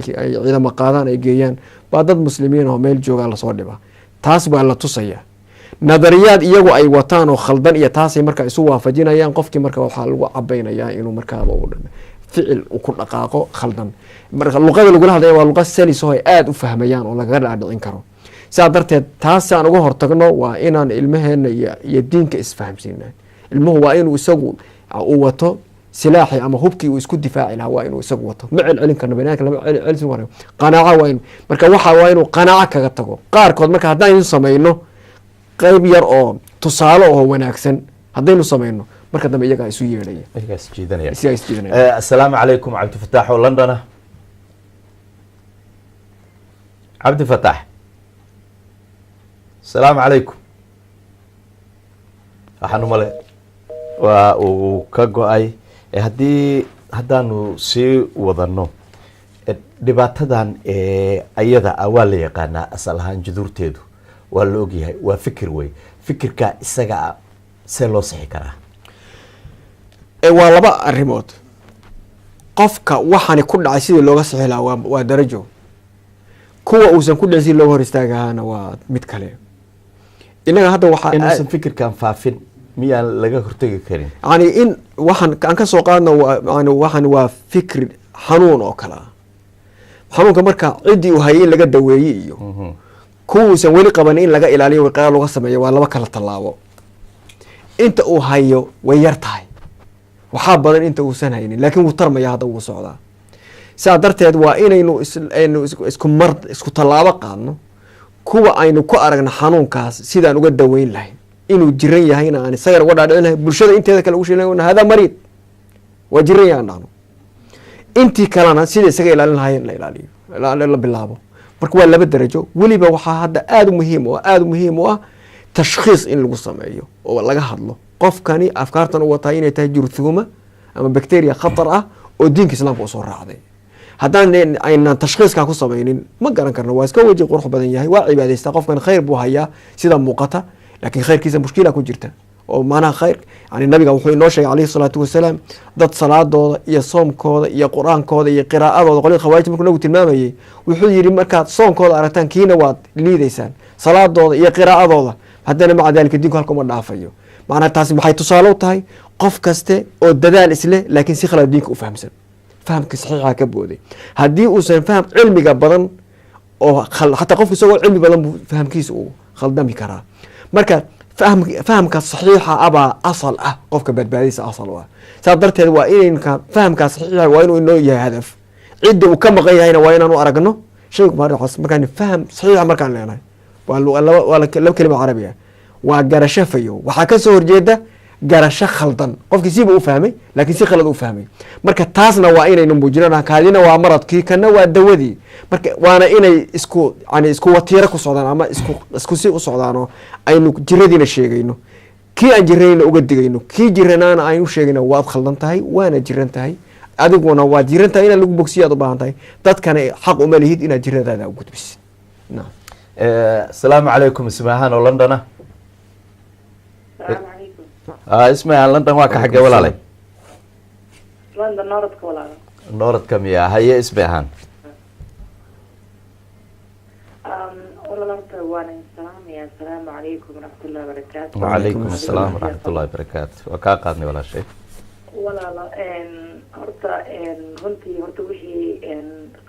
B: ciidamo qaadaan ay geeyaan baa dad muslimiin oo meel jooga la soo dhiba taas baa la tusaya. nadariyaad iyagu ay wataan oo khaldan iyo taasay markaa isu waafajinayaan. qofkii marka waxaa lagu cabaynayaa inuu markaaba ficil ku dhaqaaqo khaldan. marka luqada lagula hadlaya waa luqa salis oo ay aada u fahmayaan oo lagaga dhaadhicin karo. sidaa darteed taasaan uga hortagno waa inaan ilmaheena iyo diinka isfahamsiina. ilmuhu waa inuu isagu uu wato silaaxi ama hubkii uu isku difaaci lahaa waa inuu isagu wato. ma celcelin karno banaanka lama celcelin karo. qanaaco waa inuu marka waa inuu qanaaco kaga tago. qaarkood marka haddaan samayno qayb yar oo tusaale oo wanaagsan haddaynu samayno marka dambe iyagaa isu yeedhaya.
A: assalaamu calaykum cabdifataax oo londona. cabdifataax asalaamu calaykum. waxaan umale waa uu ka go-ay. haddaanu sii wadano dhibaatadan ayada waa la yaqaanaa asal ahaan judurteedu waa la ogyahay. waa fikir wey. fikirka isaga see loo sixi karaa?
B: waa laba arrimood. qofka waxaani ku dhacay sidii looga sixi lahaa waa darajo. kuwa uusan ku dhicin sidii looga hor istaagahaana waa mid kale. inaga hadda waxaa
A: inuusan fikirkan faafin miyaan laga hortegi karin?
B: yani in waxaan aan ka soo qaadno waxaan waa fikri xanuun oo kale ah. xanuunka marka ciddii uu hayay in laga daweeyey iyo kuwuusan weli qaban in laga ilaaliyo wiqaaya laga sameeyo waa laba kala tallaabo. inta uu hayo way yar tahay, waxaa badan inta uusan haynin, laakiin wuu tarmaya hadda wuu socdaa. sidaa darteed waa inaynu isku tallaabo qaadno kuwa aynu ku aragno xanuunkaas sidaan uga daweyn lahayn. inuu jiran yahayna aan isagana uga dhaadhicin lahayn, bulshada inteeda kale ugu sheegin hada mariid waa jiran yahay aan dhahno. intii kalena sida isaga ilaalin lahayn la ilaaliyo la bilaabo. marka waa laba darajo. weliba waxaa hadda aada muhiim u ah tashkhiis in lagu sameeyo oo laga hadlo qofkani afkaartan u wataa inay tahay jurthuma ama bacteria khatar ah oo diinka islaamka usoo raacday. haddaan aynaan tashkhiiskaa ku samaynin ma garan karno. waa iska weji qurux badan yahay, waa cibaadaystaa, qofkan khayr buu hayaa sida muuqata, laakiin khayrkiisa mushkila ku jirta. oo macnaha khayr yani nabiga wuxuu inoo sheegay calayhi salaatu wasalaam dad salaadooda iyo soomkooda iyo qur-aankooda iyo qiraa'adooda qolada khawaarij markuu nagu tilmaamayay wuxuu yidhi markaad soonkooda aragtaan kiina waad liidaysaan, salaadooda iyo qiraa'adooda haddana maca daalika diinku halka uma dhaafayo. macnaha taasi maxay tusaale u tahay qof kaste oo dadaal isleh laakiin si khalad diinka u fahamsan, fahamka saxiixa ka booday. haddii uusan faham cilmiga badan oo xataa qofka isagoo cilmi badan buu fahamkiisa uu khaldami karaa. marka fahamka saxiixa abaa asal ah, qofka badbaadadiisa asal u ah. saas darteed waa inayna fahamkaa saxiixa waa inuu inoo yahay hadaf. cidda uu ka maqan yahayna waa inaanu aragno shaygu markaan faham saxiixa markaan leenahay waa laba kelima carabi ah. waa garasho fayo, waxaa ka soo horjeeda garasho khaldan. qofkii siba u fahmay laakiin si khalad u fahmay. marka taasna waa inaynu muujinana. kaadina waa maradkii, kana waa dawadii. marka waana inay isku watiiro ku socdaan ama isku si u socdaanoo aynu jiradiina sheegayno, kii aan jiranayna uga digayno, kii jiranaana aynu sheegayno waad khaldan tahay, waana jiran tahay, adiguna waad jiran tahay inaad lagu bogsiyo aad u baahan tahay. dadkana xaq uma lihid inaad jiradaada u gudbisid.
A: asalaamu calaykum. ismaahaan oo londona. ismaahaan london waa ka xagee walaalay?
E: london nooradka walaala.
A: nooradka miya? haye ismaahaan.
E: walaalta waana salaamaya. asalaamu calaykum waraxmatullahi wabarakaatu.
A: wacalaykum asalaam waraxmatullahi wabarakaatu. waa kaa qaadnay walaashay.
E: walaalo horta runtii wixii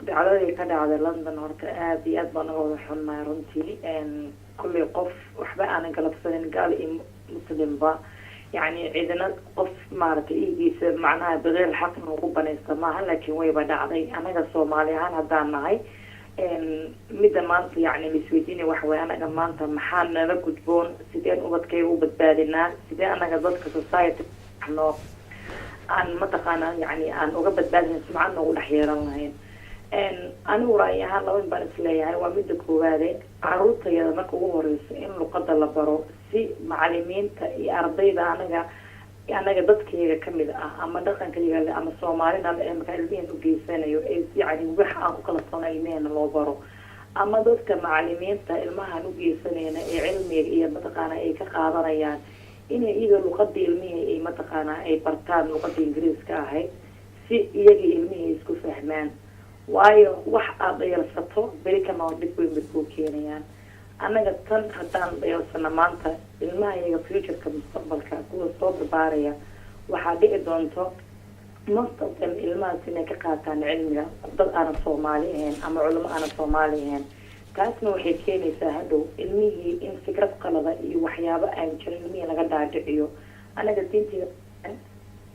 E: dhacdadii ka dhacday london horta aada iyo aad baan uga wada xunnahay runtii. kulley qof waxba aanan galabsanin gaal iyo muslimba, yani ciidana qof maaragtay iigiisa macnaha baqeyr xaq nagu banaysta maaha, laakiin wayba dhacday. anaga soomaali ahaan haddaan nahay midda maanta yani laisweydiinay waxaway anaga maanta maxaa nala gudboon, sideen ubadkayga u badbaadinaa, sidee anaga dadka society no aan mataqaana yani aan uga badbaadina sumcad noogu dhex yeelan lahayn. anigu ra'yi ahaan laba baan isleeyahay. waa midda koowaade caruurtayada marka ugu horeyso in luqada la baro si macalimiinta iyo ardayda anaga dadkayga kamid ah ama dhaqankayga ama soomaalina markaa ilmiheen ugeysanayo yani wax aan ku kala sano ilmihena loo baro, ama dadka macalimiinta ilmahaan ugeysanayna ee cilmiga iyo mataqaana ay ka qaadanayaan inay iyada luqada ilmihii ay mataqaana ay bartaan luqada ingiriiska ahayd si iyaga ilmihii isku fahmaan. waayo wax aad dhayalsato beri kama dhib weyn bay kuu keenayaan. annaga tan haddaan dhayoosana maanta ilmaha iyaga futureka mustaqbalka kuwa soo barbaaraya waxaa dhici doonto most of them ilmahaas inay ka qaataan cilmiga dad aanan soomaali ahayn ama culamo aanan soomaali ahayn taasna waxay keenaysaa hadhow ilmihii in fikrad qalada iyo waxyaabo aan jirin ilmihii laga dhaadhiciyo anaga diinteeda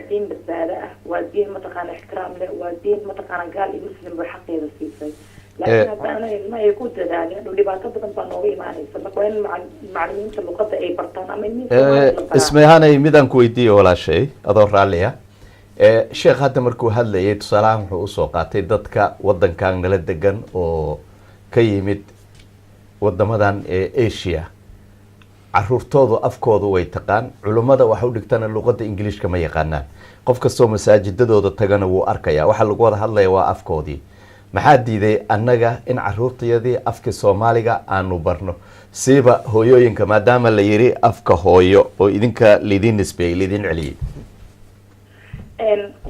E: diin badbaado ah waa diin mataqaana ixtiraam leh waa diin mataqaana gaal iyo muslim ba xaqeeda siisay laakiin haddana ilma ay ku dadaaleen hadhow dhibaato badan baa nooga imaanaysa marka waa in macalimiinta luqada ay bartaan ama
A: ismayhanay midaan ku weydiiyo walaashay adoo raalliya sheekh hadda markuu hadlayay tusaalahaan wuxuu usoo qaatay dadka wadankan nala degan oo ka yimid wadamadan Asia caruurtoodu afkoodu way taqaan culimada waxa u dhigtana luqada Ingiriiska ma yaqaanaan qof kastoo masaajidadooda tagana wuu arkayaa waxa lagu wada hadlaya waa afkoodii maxaa diiday annaga in caruurtayadii afka Soomaaliga aanu barno siiba hooyooyinka maadaama la yiri afka hooyo oo idinka lidin nisbay lidin celiyay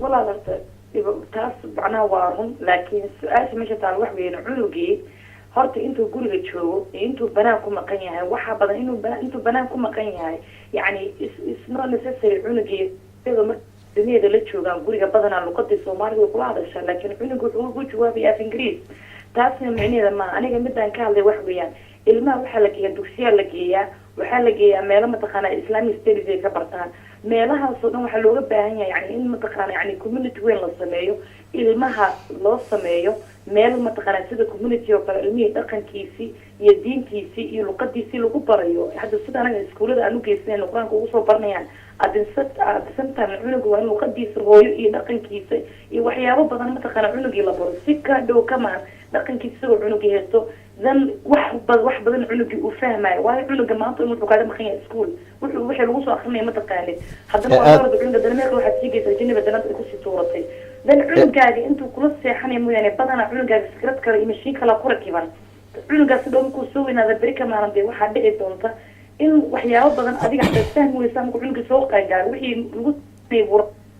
E: walaal taas macnaha waa run laakiin su-aasha meesha taal wax weyn cunugii horta intuu guriga joogo iyo intuu banaan ku maqan yahay waxa badan intuu banaan ku maqan yahay yani is not necessary cunugii iyadoo marka duniyada la joogaan guriga badanaa luqadii Soomaaliga kula hadashaa laakiin cunugu wuxuu ku jawaabaya af Ingiriis taasna macnaheeda ma aniga midaan ka hadlay wax weeyaan ilmaha waxaa la geeyaa dugsiya la geeyaa waxaa la geeyaa meelo mataqaana Islamic studies ay ka bartaan meelahaas oo dhan waxaa looga baahan yahay yani in mataqaana yani community weyn la sameeyo ilmaha loo sameeyo meel mataqaana sida community oo kale ilmihii dhaqankiisii iyo diintiisii iyo luqadiisii lagu barayo hadda sida anaga iskuulada aan u geysanayno quraanka ugu soo baranayaan adinsantan cunuga waa in luqadiisa hooyo iyo dhaqankiisa iyo waxyaabo badan mataqaana cunugii la baro si ka dhow kamaan dhaqankiisa isagoo cunugii haysto dan wax badan cunugii uu fahmayo waayo cunuga maanta inuu kaaga maqan yahay iskuul wixii lagu soo akrinaya mataqaanid haddana waa dalada cunuga danameerka waxaad sii geysaa jiniba danada ay kusii tuuratay dan cunugaaga intuu kula seexanaya mooyaane badanaa cunugaaga fikrad kale iyo mashiin kala ku rakiban cunugaas dhow markuu soo weynaada beri ka maalan dee waxaa dhici doonta in waxyaabo badan adiga xataa fahmi weysa markuu cunugii soo qaangaaro wixii lagu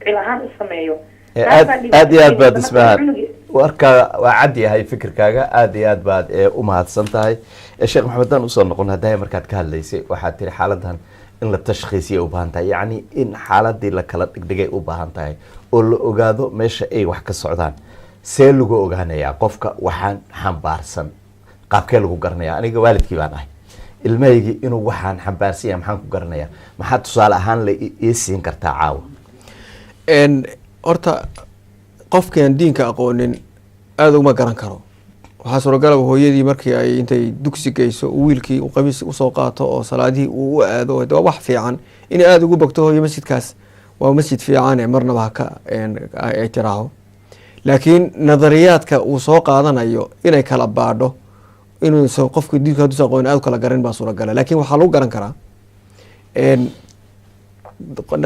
E: cil ahaan u sameeyo
A: aad iyo aad baad ismahan warka waa cad yahay fikirkaaga aad iyo aad baad u mahadsan tahay sheekh maxamed dan usoo noqon hadday markaad ka hadlaysay waxaad tiri xaaladan in la tashkhiisiya u baahan tahay yacni in xaaladii la kala dhigdhigay u baahan tahay oo la ogaado meesha ay wax ka socdaan see lagu ogaanayaa qofka waxaan xambaarsan qaabkee lagu garanayaa aniga waalidkii baan ahay ilmahaygii inuu waxaan xambaarsan yahay maxaan ku garanayaa maxaa tusaale ahaan la ii siin kartaa caawa
B: horta qofkaan diinka aqoonin aada uma garan karo waxaa suuragalaba hooyadii markii ay intay dugsi geyso wiilkii uu qamiis usoo qaato oo salaadihii uu u aado waa wax fiican inay aada ugu bogto hooyo masjidkaas waa masjid fiican marnaba haka ay tiraaho laakiin nadariyaadka uu soo qaadanayo inay kala baadho inuusan qofka diinka haduusan aqoonin aada u kala garan baa suuragala laakiin waxaa lagu garan karaa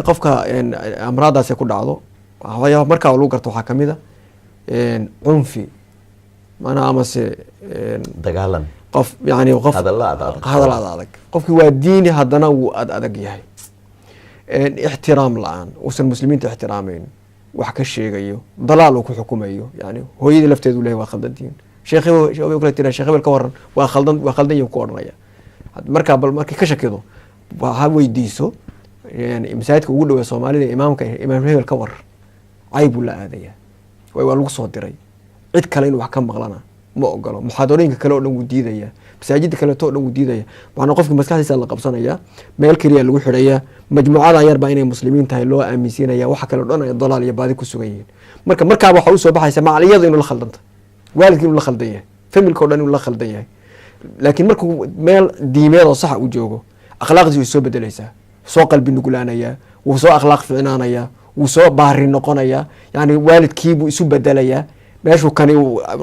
B: qofka amraadaasi ku dhacdo waxyaaba markaa lagu garto waxaa kamid a cunfi maanaa amase
A: dagaalan
B: qof yani qof hadal adag qofkii waa diini haddana wuu adag yahay ixtiraam la-aan uusan muslimiinta ixtiraameyn wax ka sheegayo dalaal uu ku xukumayo yani hooyadii lafteedu lehay waa khaldantiin sheekh kale tira sheekh hebel ka waran waa khaldan yihin ku odhanaya markaa bal markii ka shakido ha weydiiso masaajidka ugu dhawaa soomaalida imaam hebel ka waran caybuu la aadaya waa lagu soo diray cid kale inuu wax ka maqlana ma ogolo muxaadarooyinka kale oo dhan wuu diidaya masaajida kaleeto o dhan wuu diidaya macnaa qofki maskaxdiisa la qabsanaya meel keliya lagu xidhaya majmuucadan yarbaa inay muslimiin tahay loo aaminsiinaya waxa kale o dhan ay dalaal iyo baadi ku sugan yihiin markaaba waxaa usoo baxaysa macaliyada inuu la khaldanta waalidki inuu la khaldan yahay familka o dhan inuu la khaldan yahay laakiin markuu meel diimeed oo saxa u joogo akhlaaqdiis way soo bedelaysaa soo qalbi nuglaanaya wuu soo akhlaaq ficnaanaya wuu soo baari noqonaya yani waalidkiibuu isu bedelayaa meeshuu kani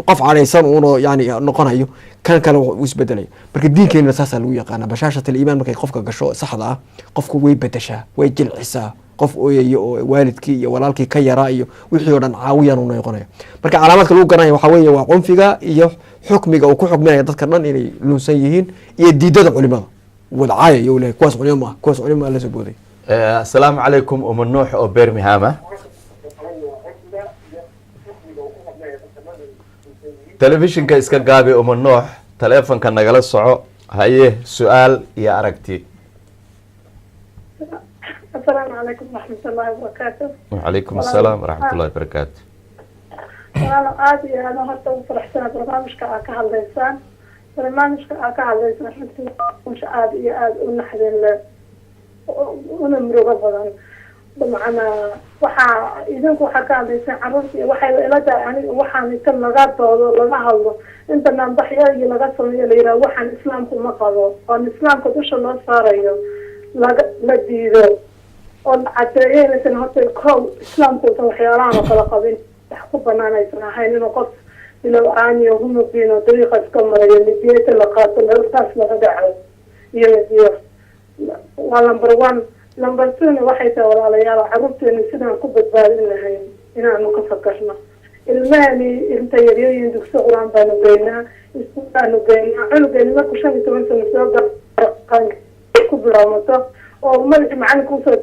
B: qof cadhaysan uunoo yani noqonayo kan kale wuu isbedelaya marka diinkeenna saasaa lagu yaqaana bashaashatal iimaan markay qofka gasho saxda ah qofku way bedeshaa way jilcisaa qof ooyayo oo waalidkii iyo walaalkii ka yaraa iyo wixii oo dhan caawiyaan u noqonaya marka calaamaadka lagu garanaya waxaa weeye waa cunfiga iyo xukmiga uu ku xukminaya dadka dhan inay lunsan yihiin iyo diidada culimada wadcaaya iyo lehay kuwaas culimo maaha kuwaas culimo aa la soo booday
A: asalaamu calaykum uma nuux oo Birmingham telefishinka iska gaabi uma nuux taleefanka nagala soco haye su-aal iyo aragti.
F: السلام عليكم ورحمة الله وبركاته.
A: وعليكم السلام ورحمة الله وبركاته.
F: أنا عادي أنا هرتا وفرحتنا برنامجك كهالليسان برنامجك كهالليسان مش عادي ونحن ونمرق بدن بمعنى وحا إذنكو حكا ليسان عروسي وحا إلادا يعني وحا نتم لغاطة لغا هالله انت نام ضحيا لغا سمية ليرا وحا إسلامكو مقالو وان إسلامكو دوش الله صاريو لديدو oo cadeeyeen horta kow islaamku waxyaalaha kala qabin wax ku banaanaysan ahayn inuu qof ilo aaniyo humbiino dariiqa iska marayo midiyada la qaato taas laga dhaco iyo waa number 1 number 2 waxay tahay walaalayaal carruurteena sidaan ku badbaadin lahayn inaanu ka fakarno ilmahani inta yaryariin dugsi quraan baanu geynaa iskuulaanu geynaa cunugeena markuu 15 sano soo gaaro ku bilowmato oo madaxii macalinku soo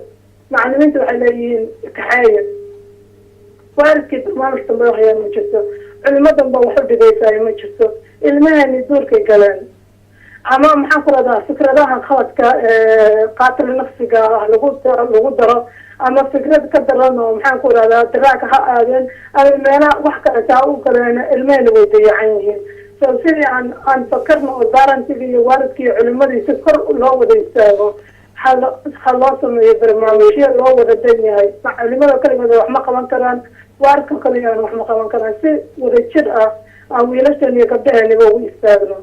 F: macallimiintu waxay leeyihiin kaxeeya waalidkii barnaamij dambe waxyaa ma jirto culimadan ba wax u dhigaysaay ma jirto ilmahani duurkay galeen ama maxaan ku radaa fikradaha khaladka qaatil nafsiga lagu daro ama fikrad ka daran oo maxaan ku radaa daraaka ha aadeen ama meela wax kale taa u galeen ilmahani way dayacan yihiin so sidii aan fakarno oo daarantiga iyo waalidkii iyo culimadiisa kor loo wada istaago loo sameeyo barnaamijyo loo wada dan yahay culimada kaligooda wax ma qaban karaan waarka kaligaan wax ma qaban karaan si wada jir ah aan wiilashan iyo gabdhahaniba ugu istaagno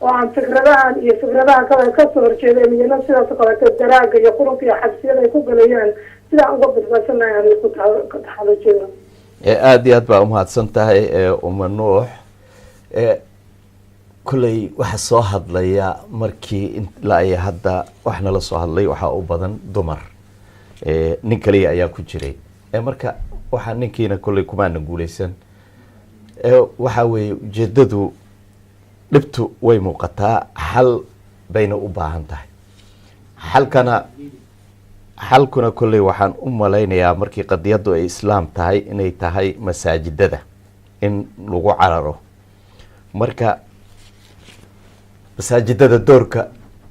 F: oo aan fikradahan iyo fikradaha kale kasoo horjeedeen iyana sidaas oo kaleeto daraaga iyo qurunka iyo xabsiyada ay ku galayaan sidaan uga badbaadsanay aan isku taxalujino.
A: aada iyo aad baa umahadsan tahay uma nuux. kolley waxa soo hadlaya markii ilaa iyo hadda wax nala soo hadlay waxaa u badan dumar, nin kaliya ayaa ku jiray. marka waxaa ninkiina kolley kumaana guuleysan. waxaa weeye ujeedadu dhibtu way muuqataa, xal bayna u baahan tahay. xalkuna kolley waxaan u malaynayaa markii qadiyadu ay islaam tahay inay tahay masaajidada in lagu cararo. marka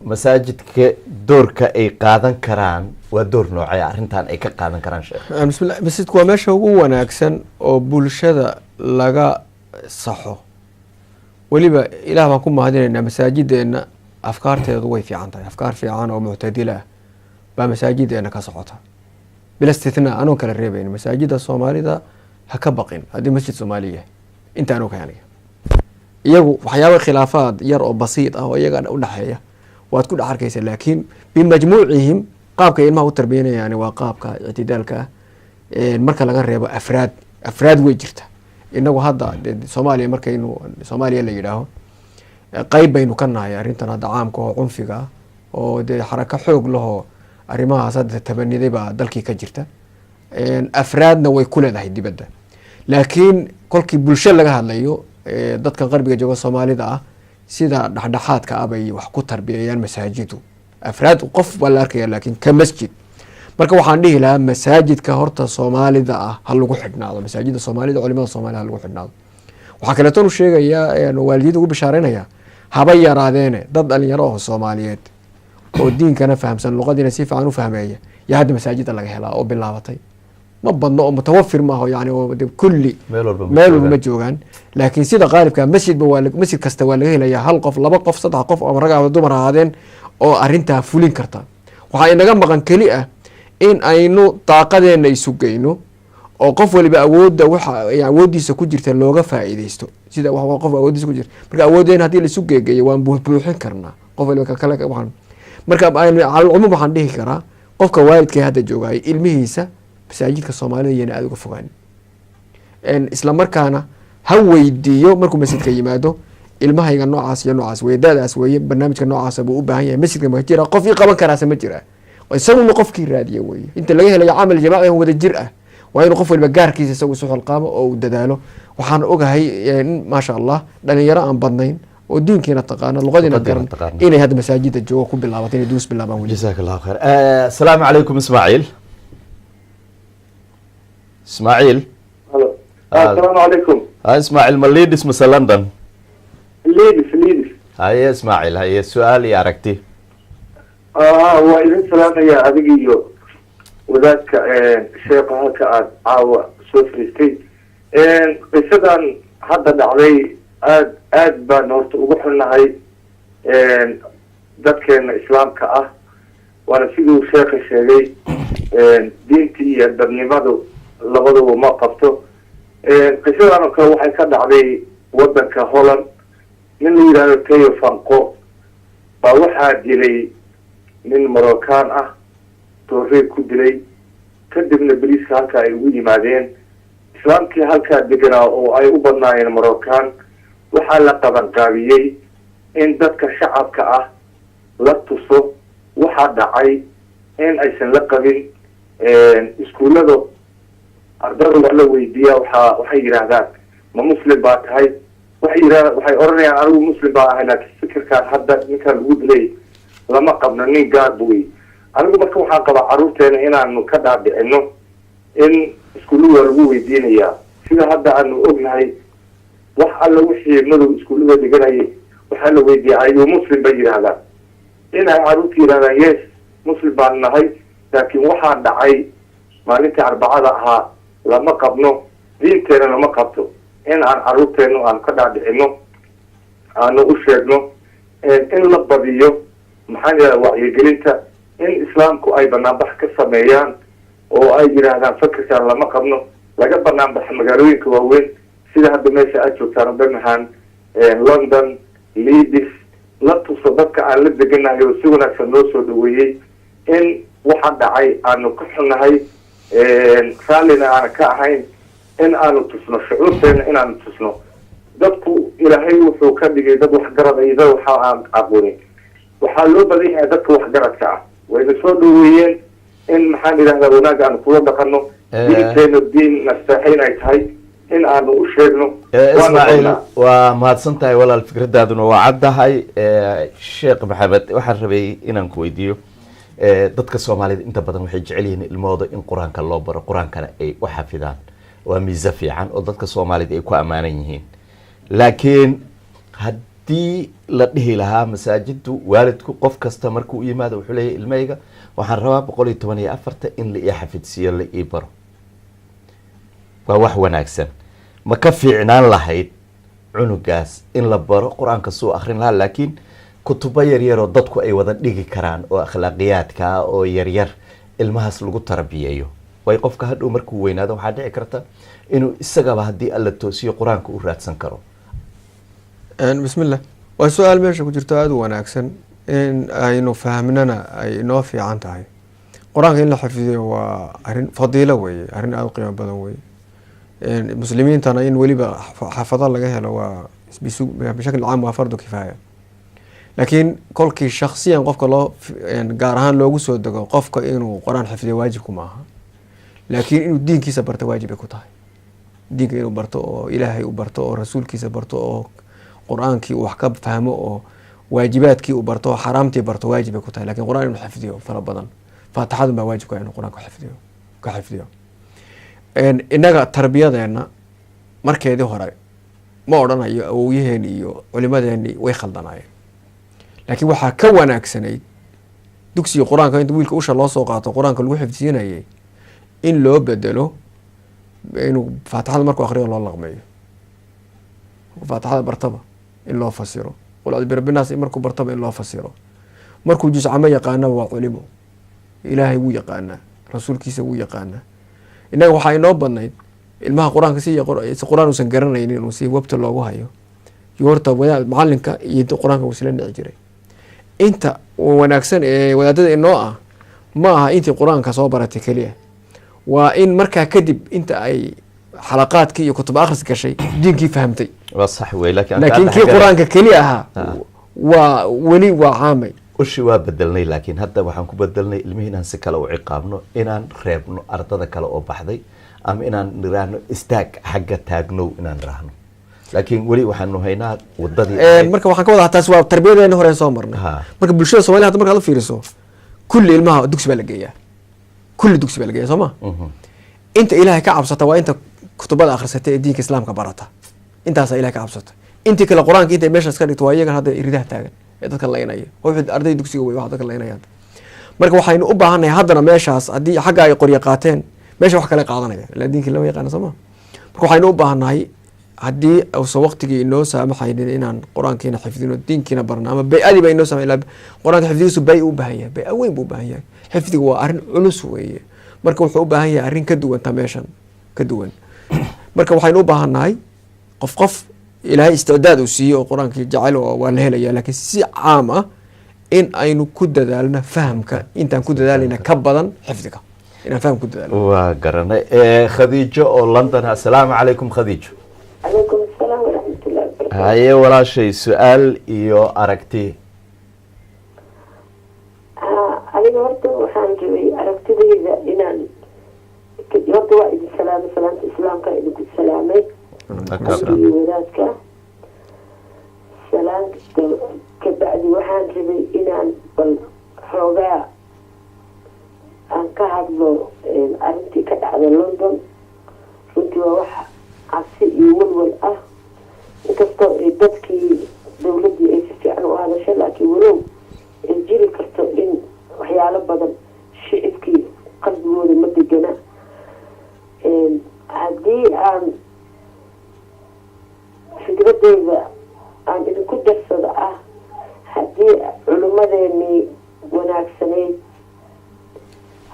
A: masaajidka doorka ay qaadan karaan waa door noocee arrintan ay ka qaadan karaan sheekh?
B: bismillah, masjidku waa meesha ugu wanaagsan oo bulshada laga saxo. weliba ilaah baan ku mahadinaynaa masaajideena afkaarteedu way fiican tahay. afkaar fiican oo muctadila ah baa masaajideena ka socota bila istithnaa anoo kala reebayn. masaajida soomaalida ha ka baqin haddii masjid soomaali yahay intaan og aniga. iyagu waxyaaba khilaafaad yar oo basiid ah oo iyaga u dhaxeeya waad ku dhex arkaysa, laakiin bimajmuucihim qaabka ilmaha u tarbiyanayaan waa qaabka ictidaalka ah. marka laga reebo afraad way jirta. inagu hadda soomaaliya markaynu soomaaliya la yidhaaho qeyb baynu ka nahay arrintan hadda caamka oo cunfiga ah oo dee xarako xoog lahoo arrimahaas hadda tabaniday baa dalkii ka jirta. afraadna way ku leedahay dibadda, laakiin kolkii bulsho laga hadlayo dadkan qarbiga jooga soomaalida ah sida dhexdhexaadka ah bay wax ku tarbiyayaan masaajidu. afraad qof baa la arkaya laakiin ka masjid. marka waxaan dhihi lahaa masaajidka horta soomaalida ah ha lagu xidhnaado, masaajida soomaalida culimada soomaalida ha lagu xidhnaado. waxaa kaleeto u sheegayaa waalidiyada ugu bishaareynaya haba yaraadeene dad dhalinyaro oo soomaaliyeed oo diinkana fahamsan luqadiina si fiican u fahmeeya yaa hadda masaajida laga helaa oo bilaabatay. ma badno oo mutawafir maaho yani kulli meel walba ma joogaan, laakiin sida qaalibka masjid kasta waa laga helayaa hal qof, laba qof, saddex qof oo rag ama dumar ahaadeen oo arintaa fulin karta. waxaa inaga maqan keli ah in aynu daaqadeena isu geyno oo qof waliba awoodiisa ku jirta looga faa'iideysto. sida qof awoodiisa ku jirta marka awoodeen haddii la isu geegeeyo waan buuxin karnaa qof waliba kale. marka calcumuum waxaan dhihi karaa qofka waalidka hadda joogaayo ilmihiisa masaajidka soomaalida iyana aada uga fogaan. isla markaana ha weydiiyo markuu masjidka yimaado ilmahayga noocaas iyo noocaas weedadaas weeye barnaamijka noocaasa buu u baahan yahay masjidka ma jira qof ii qaban karaase ma jira isaguna qofkii raadiya weeye. inta laga helayo camal jamaaci wada jir ah waa inuu qof waliba gaarkiisa isagu isu xilqaamo oo uu dadaalo. waxaan ogahay maasha allah dhalinyaro aan badnayn oo diinkiina taqaano luqadiina garan inay hadda masaajida joogo ku bilaabatay inay duus bilaabaan.
A: jazaak allahu khayr. asalaamu calaykum ismaaciil. ismaaciil.
G: السلام عليكم.
A: اسماعيل من ليدس مثل لندن.
G: ليدس
A: haye ismaaciil haye su-aal iyo aragti.
G: waa idin salaamaya adiga iyo wadaadka sheekha halka aada caawa soo fariistay. qisadan hadda dhacday aad baan horta ugu xunnahay dadkeena islaamka ah, waana siduu sheekha sheegay diinta iyo dadnimadu labaduba ma qabto. qisadan oo kale waxay ka dhacday wadanka Holland. nin la yidhaahdo Theo van Gogh baa waxaa dilay nin Marocaan ah, toorey ku dilay. kadibna boliiska halkaa ay ugu yimaadeen. islaamkii halkaa deganaa oo ay u badnaayeen Marocaan waxaa la qabanqaabiyey in dadka shacabka ah la tuso waxaa dhacay, in aysan la qabin. iskuullada ardada waa la weydiiya, waxay yidhaahdaan ma muslim baa tahay? waxay oranayaan anigu muslim baa ahay, laakiin fikirkaan hadda ninkaan lagu dilay lama qabno, nin gaar buy. anigu marka waxaan qabaa caruurteena inaanu ka dhaadhicino in iskuullada waa lagu weydiinayaa. sida hadda aanu ognahay wax alla wixii madow iskuullada dhiganayay waxaa la weydiiya ayuu muslim bay yidhaahdaan. inay caruurta yidhahdaan yes muslim baan nahay, laakiin waxaa dhacay maalintii arbacada ahaa lama qabno, diinteena lama qabto. in aan caruurteenu aanu ka dhaadhicino, aanu u sheegno in la badiyo maxaa yidhahda wacyigelinta, in islaamku ay banaanbax ka sameeyaan oo ay yidhaahdaan fakirkaan lama qabno. laga banaanbaxa magaalooyinka waaweyn sida hadda meesha aad joogtaan Birmingham, London, Leeds, la tuso dadka aan la deganahay oo si wanaagsan noo soo dhaweeyey in waxa dhacay aanu ka xunnahay, raallina aana ka ahayn, in aanu tusno shucuurteena, inaanu tusno. dadku ilaahay wuxuu ka dhigay dad waxgarad iyo dad waxa aan aqoonin. waxaa loo badan yahay dadka waxgaradka ah wayna soo dhaweeyeen in maxaan idhahdaa wanaag aanu kula dhaqano, diinteena diin nasteexayn ay tahay in aanu u sheegno.
A: ismaaciil waa mahadsan tahay walaal, fikradaaduna waa caddahay. sheekh maxamed waxaan rabay inaan ku weydiiyo, dadka soomaalida inta badan waxay jecel yihiin ilmahooda in qur-aanka loo baro, qur-aankana ay u xafidaan. waa miise fiican oo dadka soomaalida ay ku ammaanan yihiin. laakiin haddii la dhihi lahaa masaajidu waalidku qof kasta markuu u yimaado wuxuu leeyahy ilmahayga waxaan rabaa 114 in la ii xafidsiiyo, la ii baro, waa wax wanaagsan. ma ka fiicnaan lahayd cunugaas in la baro qur-aanka suu akrin lahaa, laakiin kutubo yaryar oo dadku ay wada dhigi karaan oo akhlaaqiyaadka oo yaryar ilmahaas lagu tarbiyeeyo. way qofka hadhow markuu weynaado waxaa dhici karta inuu isagaba haddii alla toosiyo qur-aanka u raadsan karo.
B: bismillah, waa su-aal meesha ku jirto aada u wanaagsan in aynu fahmnana ay inoo fiican tahay. qur-aanka in la xafidiyo waa arrin fadiilo weeye, arrin aada u qiimo badan weeye. muslimiintana in weliba xafado laga helo waa bishakl caam waa fardu kifaaya. laakiin kolkii shaksiyan qofka loo gaar ahaan loogu soo dego qofka inuu qur-aan xifdiyo waajibku maaha, laakiin inuu diinkiisa barto waajib ay ku tahay. diinka inuu barto oo ilaahay u barto oo rasuulkiisa barto oo qur-aankii uu wax ka fahmo oo waajibaadkii uu barto oo xaraamtii barto waajib ay ku tahay. lakin qur-aan inuu xifdiyo fara badan, faatixadun baa waajibka inuu qur-aanka ka xifdiyo. innaga tarbiyadeena markeedii hore ma odhanayo awowyaheeni iyo culimadeeni way khaldanaayeen, laakiin waxaa ka wanaagsanayd dugsiga qur-aanka inta wiilka usha loo soo qaato qur-aanka lagu xifdisiinayay in loo bedelo inuu faatixada markuu akriyo loo laqmeeyo, faatixada bartaba in loo fasiro, qul acuudu birabbinaas markuu bartaba in loo fasiro. markuu juscamo yaqaanaba waa culimo, ilaahay wuu yaqaanaa, rasuulkiisa wuu yaqaanaa. innaga waxaa inoo badnayd ilmaha qur-aanka si qur-aan uusan garanaynin inuu si webta loogu hayo iyo horta macalinka iyo qur-aanka uu isla dhici jiray. inta wanaagsan ee wadaadada inoo ah ma aha intii qur-aanka soo baratay keliya, waa in markaa kadib inta ay xalaqaadkii iyo kutub akhris gashay diinkii fahamtay.
A: waa sax wey,
B: laakiin kii qur-aanka keliya ahaa waa weli waa caamay.
A: ushi waa bedelnay, laakiin hadda waxaan ku bedelnay ilmihii inaan si kale u ciqaabno, inaan reebno ardada kale oo baxday, ama inaan niraahno istaag xagga taagnow inaan niraahno. laakiin weli waxaanu haynaa wadadii.
B: marka waxaan ka wada taas waa tarbiyadeena hore soo marnay. marka bulshada Soomaaliya hadda markaad u fiiriso kulli ilmaha dugsi baa la geeyaa, kulli dugsi baa la geeyaa, soo ma inta ilaahay ka cabsata waa inta kutubada akhrisatay ee diinka islaamka barata. intaas ilaahay ka cabsata. intii kale qur-aanka intay meeshaas ka dhigto waa iyagan hadda iridaha taagan ee dadka laynaya wixii arday dugsiga wey wax dadka laynaya marka waxaynu u baahannahay haddana meeshaas haddii xagga ay qoryo qaateen meesha wax kale qaadanaya ilaa diinkii lama yaqaana soo ma marka waxaynu u baahannahay haddii uusan waqtigii inoo saamaxaynin inaan qur-aankiina xifdino diinkiina barna ama bay-adii ba inoo saama ilaa qur-aanka xifdigiisu bay u baahan yahay bay-a weyn buu u baahan yahay xifdiga waa arrin culus weeye marka wuxuu u baahan yahay arrin ka duwanta meeshan ka duwan marka waxaynu u baahannahay qof ilaahay isticdaad uu siiyo oo qur-aankii jecel waa la helaya laakiin si caam ah in aynu ku dadaalno fahamka intaan ku dadaalayna ka badan xifdiga inaan faham ku dadaalno
A: waa garanay khadiijo oo london assalaamu calaykum khadiijo
C: calaykum asalaam waraxmatullahi wabarakatu
A: haye walaashay su-aal iyo aragti
C: aniga horta waxaan rabay aragtidayda inaan horta waa idin salaamay salaamta islaamka idinku salaamay iyo wadaadka salaamta kabacdi waxaan rabay inaan bal xoogaa aan ka hadlo arrintii ka dhacday london runtii waa wax cabsi iyo walwal ah inkastoo dadkii dawladdii ay si fiican u hadashay laakiin walow ay jiri karto in waxyaalo badan shicibkii qalbigooda ma degana haddii aan fikradeyda aan idinku darsada ah haddii culimmadeenii wanaagsanayd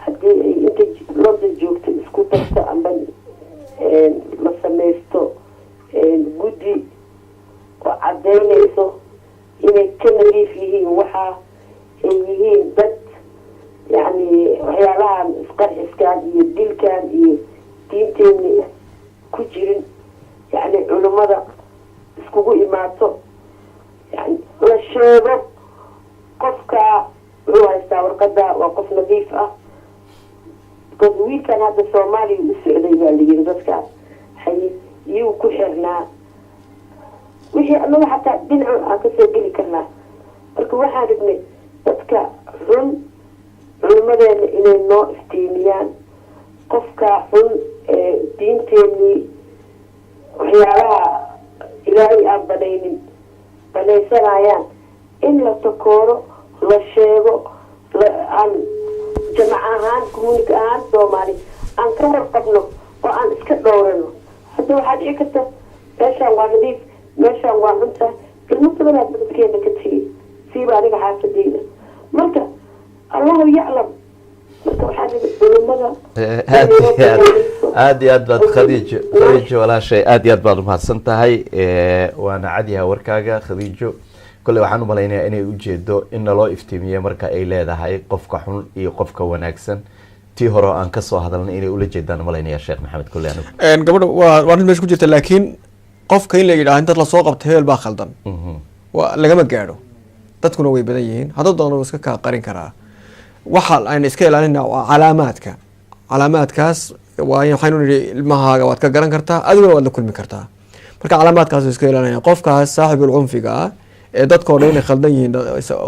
C: haddii ay inta london joogto isku darto amba la samaysto guddi oo caddeynayso inay ka nadiif yihiin waxa ay yihiin dad yacni waxyaalahan isqarxiskaan iyo dilkan iyo diinteeni ku jirin yacni culimmada iskugu imaato yani la sheego qofka wuxuu haystaa warqada waa qof nadiif ah because wiilkan hadda soomaaliya u socday baa layiri dadkaas haye iyuu ku xirnaa wixii anaga xataa dhinacan aan kasoo geli karnaa marka waxaan rabnay dadka xun culimadeena inay noo iftiimiyaan qofka xun diinteenii waxyaalaha ilaahay aan banaynin banaysanayaan in la takooro la sheego aan jamac ahaan communik ahaan soomaali aan ka warqabno oo aan iska dhowrano hadda waxaa dhici karta meeshaan waa nadiif meeshaan waa xunta ilmo badanaad dadkeena ka tegay siiba aniga xaafadeyda marka allahu yaclam marka waxaa dhici culimada
A: aad iyo aad baad khadiijo walaashay aad iyo aad baad umahadsan tahay waana cadyaha warkaaga khadiijo kolley waxaan u malaynayaa inay ujeedo in naloo iftiimiye marka ay leedahay qofka xun iyo qofka wanaagsan tii hore aan kasoo hadalnay inay ula jeedaan malaynaya sheekh maxamed kolley anigu
B: gabadha waa mid meesha ku jirta laakiin qofka in la yidhaha in dad lasoo qabta hebel baa khaldan waa lagama gaadho dadkuna way badan yihiin hadduu doona iska kaa qarin karaa waxa ayna iska ilaalina waa calaamaadkaas waxaynu nihi ilmahaaga waad ka garan kartaa adiguna waad la kulmi kartaa marka calaamaadkaas iska ilaalinaya qofkaas saaxibul cunfiga ah ee dadkoo dhan inay khaldan yihiin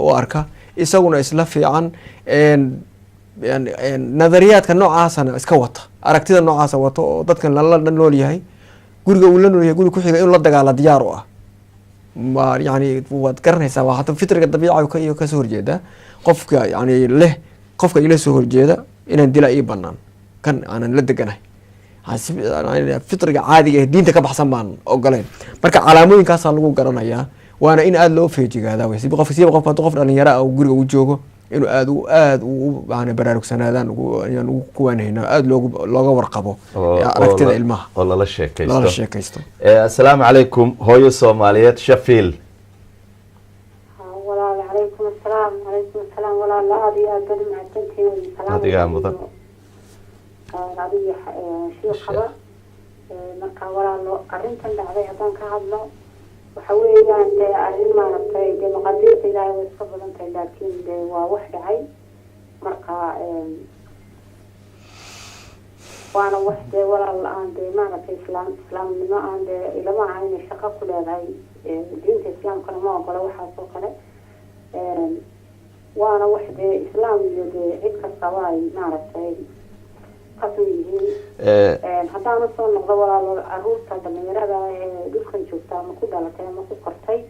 B: u arka isaguna isla fiican nadariyaadka noocaasana iska wata aragtida noocaasa wato oo dadkan lala nool yahay guriga uu la nool yahay guri ku-xiga inuu la dagaala diyaar u ah ma yani waad garanaysaa waa hata fitriga dabiica iyo kasoo horjeeda qofka yani leh qofka ila soo horjeeda inaan dila ii banaan kan aanan la deganahay fitriga caadiga ee diinta ka baxsan baan ogolayn marka calaamooyinkaasaa lagu garanayaa waana in aada loo feejigaada wey siba qof qof dhalinyaro ah guriga u joogo inuu aad yani baraarugsanaadaan ayaan ugu kuwaanhaynaa aada looga warqabo aragtida ilmaha
A: oo lala
B: sheekaysto
A: assalaamu calaykum hooyo soomaaliyeed shafiil
H: walaal calaykum asalaam walaal aada iyo aada badi mahadsantihiin
A: adigaa mudan
H: adiga shiikhaba marka walaalo arrintan dhacday haddaan ka hadlo waxa weeyaan dee arrin maaragtay dee maqadiirta ilaahay way iska badan tahay laakiin dee waa wax dhacay marka waana wax dee walaal aan dee maaragtay islaamnimo aan dee ilama aha inay shaqo ku leedahay diinta islaamkana ma ogola waxaas oo kale waana wax dee islaam iyo dee cid kastaba ay maaragtay qasan yihiin haddaana soo noqdo walaalo caruurta dhalinyarada ee dhulkan joogta ama ku dhalatay ama ku kortay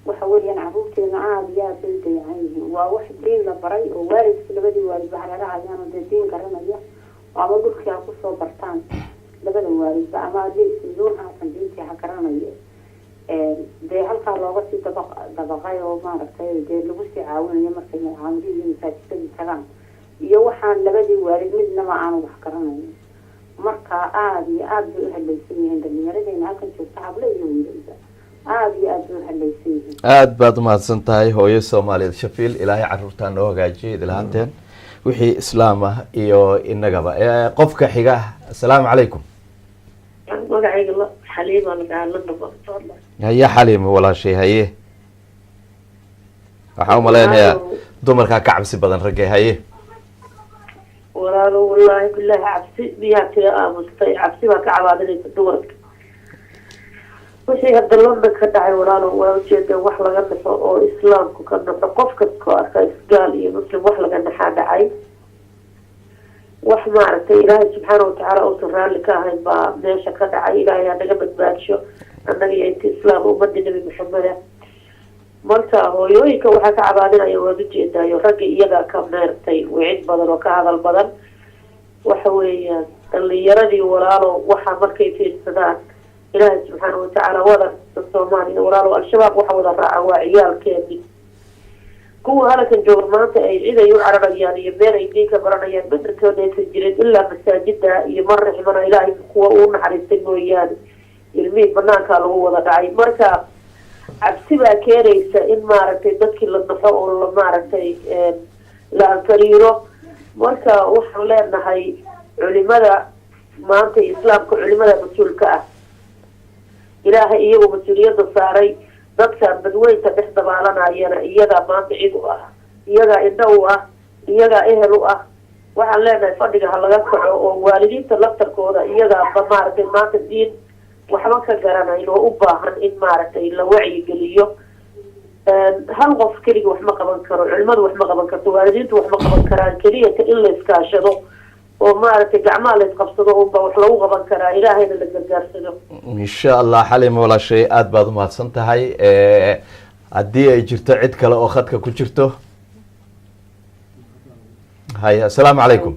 H: waxa weeyaan caruurteena aada iyo aada bay dayacan yihiin waa wax diin la baray oo waalidka labadii waalidba hareerahayaan oo dee diin garanaya ama dhulkii ha kusoo bartaan labada waalidba ama adeegsiidoon haasan diintii ha garanaya dee halkaa looga sii dabaqay oo maaragtay dee lagu sii caawinayo markay caamudihii iyo masaajidadii tagaan iyo waxaan labadii waalid midnaba aanu wax garanayn marka aada iyo aada bay uhalaysan yihiin dhalinyaradeyna halkan joogta hable iyo wiilayba aada iyo aada bay uhalaysan yihiin
A: aada baad umahadsan tahay hooyo soomaaliyeed shafiil ilaahay caruurtaa noo hagaajiyay idilhaanteen wixii islaam ah iyo inagaba qofka xiga assalaamu calaykum
I: magacayga xaliima ladhaha
A: haye xaliima walaashay haye waxaa umaleynayaa dumarkaa ka cabsi badan raggay haye
I: walaalo wallaahi bilaahi cabsi miyaa tira aamustay cabsi baa ka cabaadinaysa dumarka wixii hadda london ka dhacay walaalo waa ujeeda wax laga naxo oo islaamku ka naxo qof kastoo arka isgaal iyo muslim wax laga naxaa dhacay wax maaragtay ilaahay subxaana watacaala uusan raalli ka ahayn baa meesha ka dhacay ilaahay hanaga badbaadsho annaga iyo inta islaam ummadii nabi maxameda marka hooyooyinka waxaa ka cabaadinaya waad ujeedaayo ragga iyagaa ka meertay wicid badan oo ka hadal badan waxa weeyaan dhalinyaradii walaalo waxaa markay fiirsadaan ilaahay subxaana watacaala wadanka soomaaliya walaalo al-shabaab waxa wada raaca waa ciyaalkeeni kuwa halkan jooga maanta ay cid ay u cararayaan iyo meel ay diinka baranayaan madarkooda aysan jirin ilaa masaajida iyo mar raxmana ilaahay kuwa uu naxariistay mooyaane ilmihii banaankaa lagu wada dhacay marka cabsi baa keenaysa in maaragtay dadkii la naxo oo la maaragtay la anfariiro marka waxaan leenahay culimada maanta islaamka culimada mas-uulka ah ilaahay iyagu mas-uuliyadda saaray dadka badweynta dhex dabaalanayana iyagaa maanta cid u ah iyagaa indho u ah iyagaa ehel u ah waxaan leenahay fadhiga ha laga kaco oo waalidiinta laftarkooda iyagaaba maaragtay maanta diin waxba ka garanayn oo u baahan in maaragtay la wacyigeliyo hal qof keliga wax ma qaban karo culimadu wax ma qaban karto waalidiintu wax ma qaban karaan keliyata in la iskaashado oo maaragtay gacmaha la isqabsado unba wax lagu qaban karaa ilaahayna la gargaarsado
A: insha allah xalima walaashay aada baad umahadsan tahay haddii ay jirto cid kale oo khadka ku jirto hay assalaamu calaykum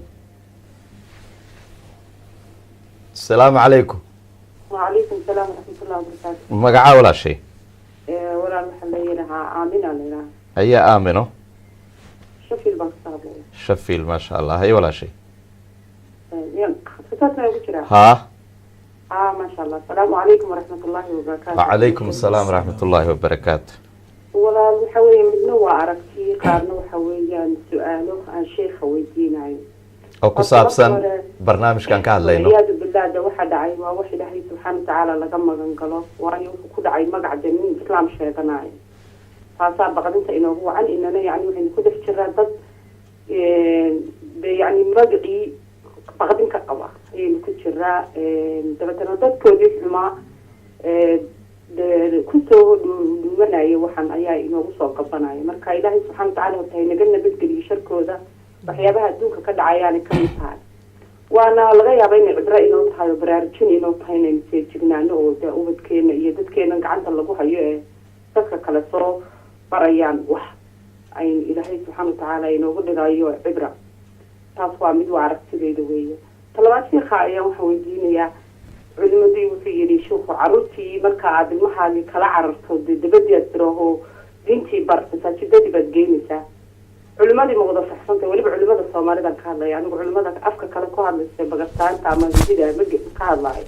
A: assalaamu calaykum
H: وعليكم السلام ورحمة الله وبركاته
A: magacaa walaashay
H: ولا محل يلها آمنة لنا
A: haye aamino
H: شوفي البنك صاحبه
A: shafiil maasha allah haye walaashay
H: خطتنا وجرا
A: ها
H: ما شاء الله السلام عليكم ورحمة الله وبركاته
A: وعليكم السلام ورحمة الله وبركاته
H: ولا وحوي من نوع عرفتي قارن وحوي سؤاله عن شيخ ويدينا
A: oo ku saabsan barnaamijkan ka hadlayno
H: ciyaadu billaah waxa dhacay waa wax ilaahay subxaanahu wa ta'aala laga magan galo waayo wuxuu ku dhacay magaca jamiin islaam sheeganaay taasa baqdinta inoogu wacan inana yani waxay ku dhex jiraan dad yani magacii baqdin ka qaba ayay ku jiraa dabadana dadkoodii xumaa kusoo dhuumanaya waxaan ayaa inoogu soo gabanaya marka ilaahay subxaanahu wa ta'aala waxay naga nabadgeliyo sharkooda waxyaabaha adduunka ka dhacayaana kamid tahay waana laga yaaba inay cudro inoo tahay oo baraarujin inoo tahay inaynu seejignaano oo de ubadkeena iyo dadkeena gacanta lagu hayo ee dadka kale soo barayaan wax ay ilaahay subxaana watacaala inoogu dhigayo cibra taas waa mid waa aragtideeda weeye talabaad sheekha ayaan waxaan weydiinayaa culimadii wuxuu yidhi sheekhu caruurtii marka aad ilmahaagii kala cararto dee dabadii aad tiraho diintii bar masaajidadii baad geynaysaa culimadii ma wada saxsanta weliba culimada soomaalidan ka hadlaya anigu culimada afka kale ku hadlaysa bagastaanta ama hidida ma ka hadlayo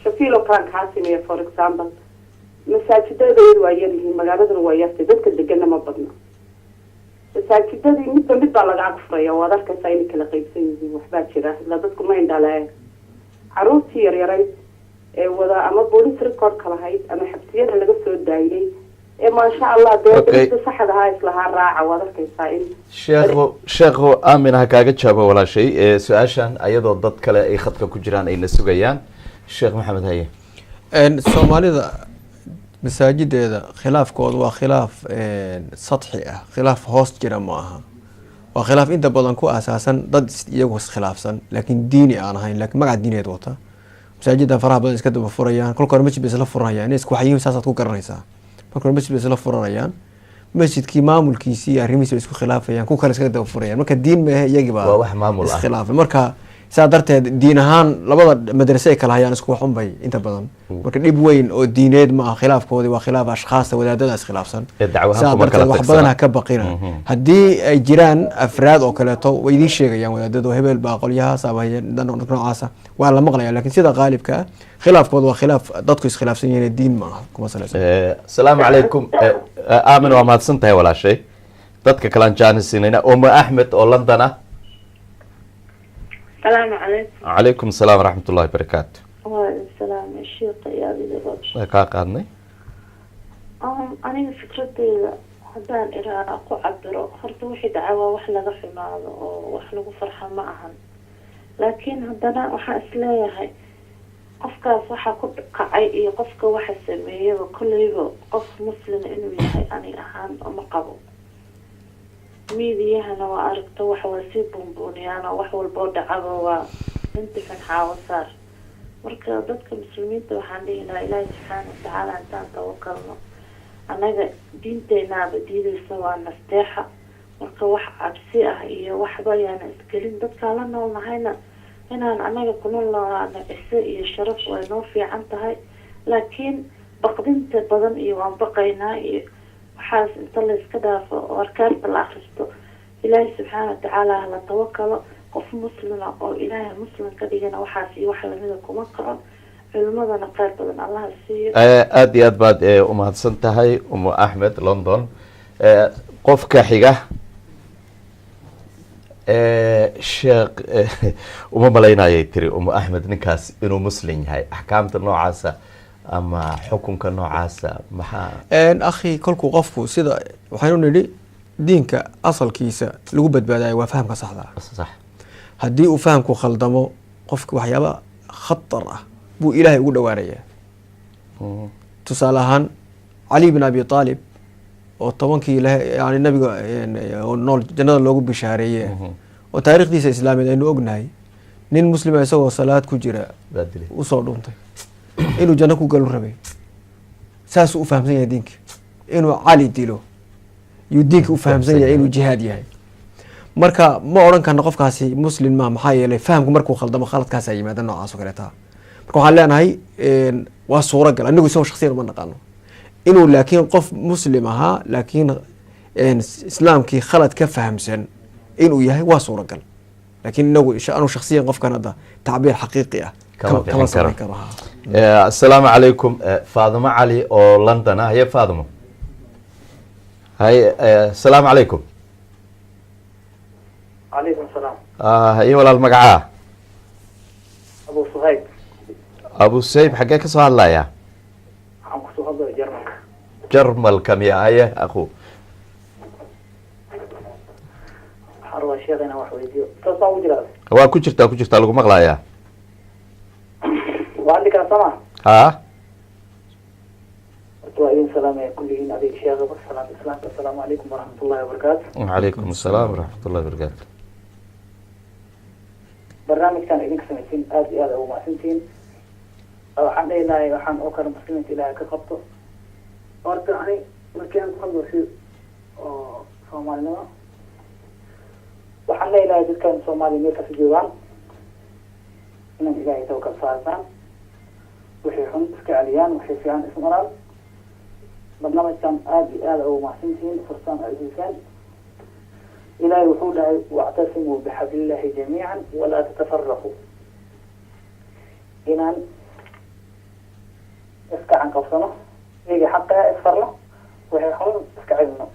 H: shafiilo kalan kaa sameeya for example masaajidada iyadu waa yar yihiin magaaladana waa yartay dadka degana ma badna masaajidadii midba mid baa laga agfuraya waad arkaysaa inay kala qaybsan yihiin waxbaa jira ila dadku ma indhalee caruurtii yaryarayd ee wada ama police recordka lahayd ama xabsiyada laga soo daayay ما شاء الله ده صحة هاي إصلاها راعة وذكر إن
A: sheekhu aamin ha kaaga jawaabo walaashay su-aashan ayadoo dad kale ay khadka ku jiraan ay na sugayaan sheekh maxamed haye
B: soomaalida masaajideeda khilaafkooda waa khilaaf sadxi ah khilaaf hoos jira ma aha waa khilaaf inta badan ku asaasan dad iyagu iskhilaafsan laakiin diini aan ahayn laakiin magaca diineed wata masaajidan faraha badan iska daba furayaan kolka hore masjid bay isla furanayaan inay isku waxyihiin saasaad ku garanaysaa marka hore masjid bay isla furanayaan masjidkii maamulkiisii iyo arrimihiisi bay isku khilaafayaan ku kale iska daba furayaan marka diin maahe iyagii baa
A: waa wax maamul ah
B: iskhilaafay marka saa darteed diin ahaan labada madrase ay kala hayaan isku waxun bay inta badan marka dhib weyn oo diineed ma aha khilaafkoodii waa khilaaf ashkhaasta wadaadada iskhilaafsan saa darteed wax badan ha ka baqina haddii ay jiraan afraad oo kaleeto way idiin sheegayaan wadaadadu hebel baa qolyahaas ama noocaasa waa la maqlaya laakiin sida qaalibka ah khilaafkooda waa khilaaf dadku iskhilaafsan yihiin diin ma aha kuma salaysan
A: asalaamu calaykum aamin waa mahadsan tahay walaashay dadka kalaan jaanisinayna Umu Axmed oo London ah
C: السلام عليكم.
A: عليكم السلام ورحمة الله وبركاته.
C: وعليكم السلام الشيخ يا أبي الرب.
A: كاقادني؟
C: أنا فكرتي هدان إلى أقو عبره خرت وحي دعوة وحلا غفي معه وحلا فرحة معهم لكن هدانا وحا إسلايا هاي قفك صحا كنت قعي قفك وحا سميه وكل يبو قف مسلم إنو يحي أني أحان أمقبو miidiyahana waa aragto waxa waa sii buunbuuniyaan oo wax walboo dhacaba waa intifan xaawasaar marka dadka muslimiinta waxaan dhihi lahaa ilaahi subxaana watacaala intaan tawakalno annaga diinteenaaba diidaysa waa nasteexa marka wax cabsi ah iyo waxba yaana isgelin dadkaa la nool nahayna inaan annaga kuna noolaano ciso iyo sharaf way noo fiican tahay laakiin baqdinta badan iyo waan baqaynaa iyo waxaas inta la iska dhaafo oo arkaanta la akhristo ilaahay subxaana watacaala hala tawakalo qof muslima oo ilaahay muslim ka dhigana waxaas iyo wax lamida kuma kaco culimadana qayr badan allaha siiyo
A: aad iyo aad baad umahadsan tahay Umu Axmed London qofka xiga sheekh uma malaynayay tiri Umu Axmed ninkaas inuu muslim yahay axkaamta noocaasa ama xukunka noocaasa maxaa
B: akhi kolkuu qofku sida waxaynu nidhi diinka asalkiisa lagu badbaadayo waa fahamka saxda ah
A: sax
B: haddii uu fahamku khaldamo qofka waxyaaba khatar ah buu ilaahay ugu dhawaanayaa tusaale ahaan cali bin abi aalib oo 10kii yani nabiga oo nool jannada loogu bishaareeye oo taariikhdiisa islaamiyeed aynu ognahay nin muslima isagoo salaad ku jira usoo dhuntay inuu janno ku galu rabay saasuu u fahamsan yahay diinka inuu cali dilo yuu diinka u fahamsan yahay inuu jihaad yahay marka ma odhan karna qofkaasi muslim ma maxaa yeelay fahamku markuu khaldamo khaladkaas ay yimaada noocaas oo kaleeta marka waxaan leenahay waa suuragal anigu isagoo shakhsiyan uma naqaano inuu laakiin qof muslim ahaa laakiin islaamkii khalad ka fahamsan inuu yahay waa suuragal laakiin inagu anu shakhsiyan qofkan hadda tacbiir xaqiiqi ah kama samayn karo
A: السلام عليكم فاطمة علي أو لندن هي فاطمة هاي السلام عليكم
J: عليكم السلام
A: هي ولا المقعة
J: أبو صهيب
A: أبو سيب حقك سؤال لا يا
J: عم كسوهضر جرمك
A: جرمل كم يا هي أخو
J: حروا شيخنا وحويديو تصاو جلال
A: وكجرتا لكم مقلا يا
J: وعندك سمع
A: ها
J: وعليكم السلام يا كلين أبيك شيخ السلام السلام عليكم ورحمة الله وبركاته
A: وعليكم السلام ورحمة الله وبركاته
J: برنامج كان إذنك سمعتين آدي آدي أو معسنتين waxaan leeyahay waxaan oo kale muslimiinta ilaahay ka qabto horta ani markii aan ku hadlo si oo Soomaalnimo waxaan leeyahay dadkan Soomaaliya meel kasta joogaan inay ilaahay tawakkal saartaan wixii xun iska celiyaan wixii fiican ismaraan barnaamijkan aad iyo aad ugu mahadsantihiin fursaan adeegsan ilaahay wuxuu dhahay wa'tasimuu bihablillahi jamiican walaa tatafarraqu inaan iska canqabsano iyaga xaqaa isfarno wixii xun iska celino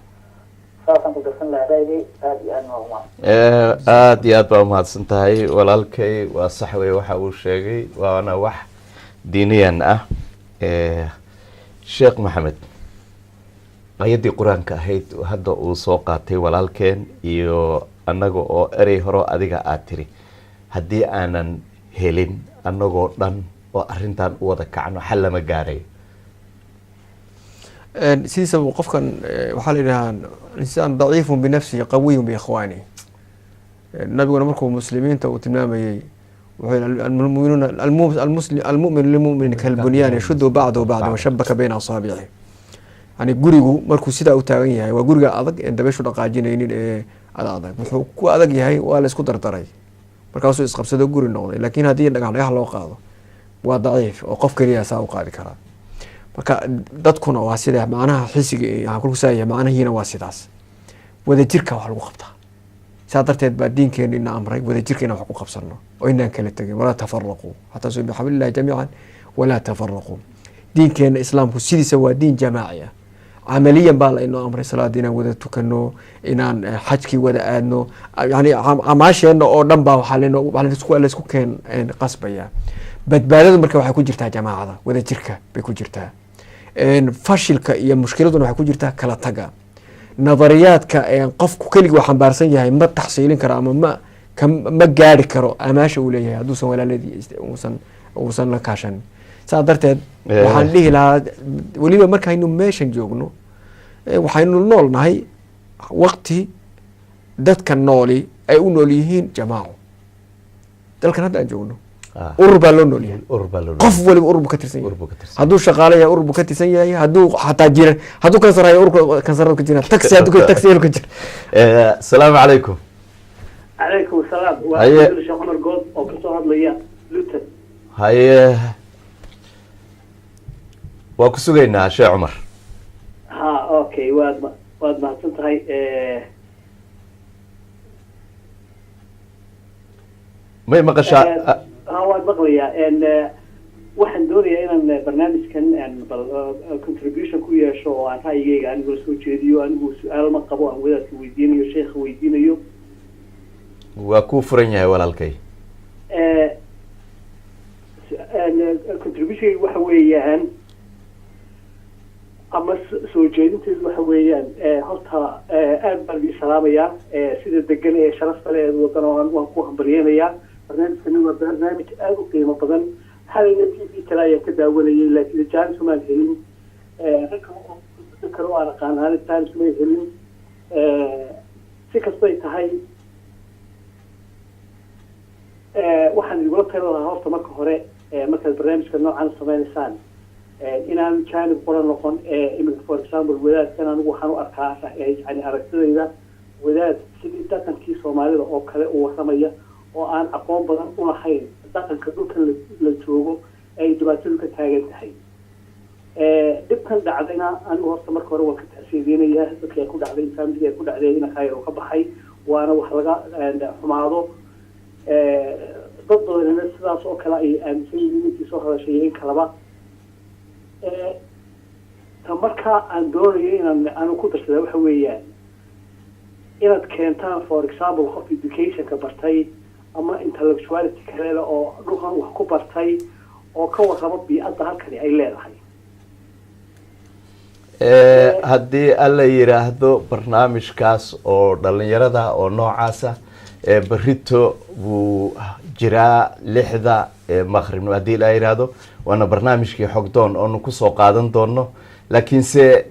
J: saasaan ku darsan lahaa raayigay aad iyo aad waa umahad
A: aad iyo aad baa umahadsan tahay walaalkay waa sax wey waxa uu sheegay waana wax diiniyan ah sheekh maxamed ayaddii qur-aanka ahayd hadda uu soo qaatay walaalkeen iyo annaga oo erey horo adiga aad tiri haddii aanan helin annagoo dhan oo arrintan u wada kacno xal lama gaarayo
B: sidiisaba qofkan waxaa la yidhahaa insaan daciifun binafsihi qawiyun biikhwaani nabiguna markuu muslimiinta uu tilmaamayey wuxuu yihi almu'minu lilmu'mini kalbunyaan yashuddu bacdahu bacda washabaka bayna asaabici. yani gurigu markuu sidaa u taagan yahay waa guriga adag ee dabayshu dhaqaajinaynin ee adag wuxuu ku adag yahay waa la isku dardaray markaasuu isqabsado guri noqday. laakiin haddii dhagax loo qaado waa daciif oo qof keliya saa u qaadi karaa. marka dadkuna waa sida macnaha xisiga kulkusaaya macnahiina waa sidaas. wadajirka wax lagu qabtaa saa darteed baa diinkeena ina amray wadajirka inaan wax ku qabsano oo inaan kala tegin walaa tafaraquu xataa bixablillahi jamiican walaa tafaraquu. diinkeena islaamku sidiisa waa diin jamaaci ah. camaliyan baa la inoo amray salaada inaan wada tukano inaan xajkii wada aadno yani camaasheena oo dhan baa waxaa laysku keen qasbaya. badbaadadu marka waxay ku jirtaa jamaacada wadajirka bay ku jirtaa. fashilka iyo mushkiladuna waxay ku jirtaa kala taga. nadariyaadka qofku keligii waa xambaarsan yahay ma taxsiilin karo ama ma gaari karo amaasha uu leeyahay hadduusan walaaladii uusan la kaashanin. saa darteed waxaan dhihi lahaa weliba markaynu meeshan joogno waxaynu nool nahay waqti dadka nooli ay u nool yihiin jamaaco. dalkan hadda aan joogno urur baa loo nool yahay. qof waliba urur buu ka tirsan yahay. hadduu shaqaale yahay urur buu ka tirsan yahay. hadduu xataa jiran hadduu kansar hayo ururka kansarada ka jira taxi hadduu taxi ka jira.
A: asalaamu calaykum.
K: calaykum asalaam. waa Sheekh Cumar Good oo ka soo hadlaya Luton.
A: haye waa ku sugaynaa Sheekh Cumar.
K: ha okay waad mahadsan tahay.
A: may maqashaa
K: waad maqlayaa. waxaan doonayaa inaan barnaamijkan contribution ku yeesho oo aan ra'yigayga anigoo soo jeediyo anigu su-aal ma qabo aan wadaadka weydiinayo sheekha weydiinayo.
A: waa kuu furan yahay walaalkay.
K: contribution waxa weeyaan ama soo jeedinteedu waxa weeyaan horta aad baan idin salaamayaa sida degan ee sharafta leh wadan oo waan ku hambalyeynayaa. barnaamijkani waa barnaamij aada u qiimo badan. halayna t v kale ayaa ka daawanayay laakiin jaanis umaan helin. ragga kale oo aan aqaanaan jaanis umay helin. si kastay tahay waxaan igula talin lahaa horta marka hore markaad barnaamijka noocan sameynaysaan inaan jaanib qoran noqon. imika for example wadaadkan anigu waxaan u arkaa yani aragtidayda wadaad sidii dhaqankii soomaalida oo kale u waramaya oo aan aqoon badan u lahayn dhaqanka dhulkan la joogo ay dhibaatadu ka taagan tahay. dhibkan dhacdayna anigu horta marka hore waan ka tacsiideynaya dadkii ay ku dhacday faamiliga ay ku dhacday ina khayr oo ka baxay waana wax laga xumaado. dad badanina sidaas oo kale ay aaminsan yihiin intii soo hadashay in kalaba. ta markaa aan doonayo inaan anu ku darsada waxa weeyaan inaad keentaan for example qof educationka bartay ama intellectuality kale oo dhulkan wax ku bartay oo ka warraba biicadda halkani ay leedahay.
A: haddii alla yiraahdo barnaamijkaas oo dhalinyarada oo noocaasa berito buu jiraa 6 maqribnimo haddii la yiraahdo waana barnaamijkii xogdoon oonu kusoo qaadan doono. laakiinse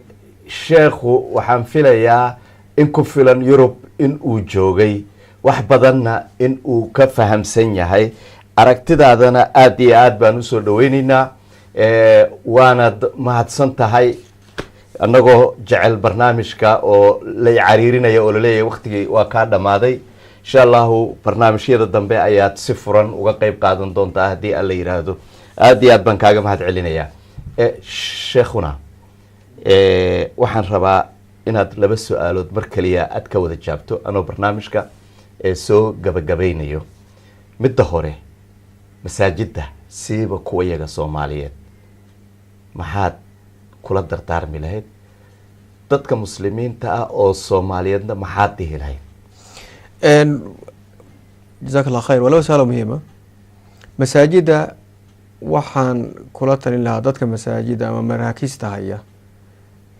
A: sheekhu waxaan filayaa in ku filan Yurub in uu joogay wax badanna in uu ka fahamsan yahay. aragtidaadana aad iyo aad baan usoo dhaweyneynaa. waanad mahadsan tahay annagoo jecel barnaamijka oo la cariirinaya oo laleeyahay waqtigii waa kaa dhammaaday. insha allahu barnaamijyada dambe ayaad si furan uga qeyb qaadan doontaa haddii alla yiraahdo. aad iyo aad baan kaaga mahad celinayaa. sheekhuna waxaan rabaa inaad 2 su-aalood mar kaliya aad ka wada jaabto anoo barnaamijka soo gabagabeynayo. midda hore masaajidda siiba kuwa yaga Soomaaliyeed maxaad kula dardaarmi lahayd? dadka muslimiinta ah oo Soomaaliyeedna maxaad dhihi lahayd?
B: jazakallahu khayr. walaal su'aal muhiim ah. masaajidda waxaan kula talin lahaa dadka masaajidda ama maraakiista haya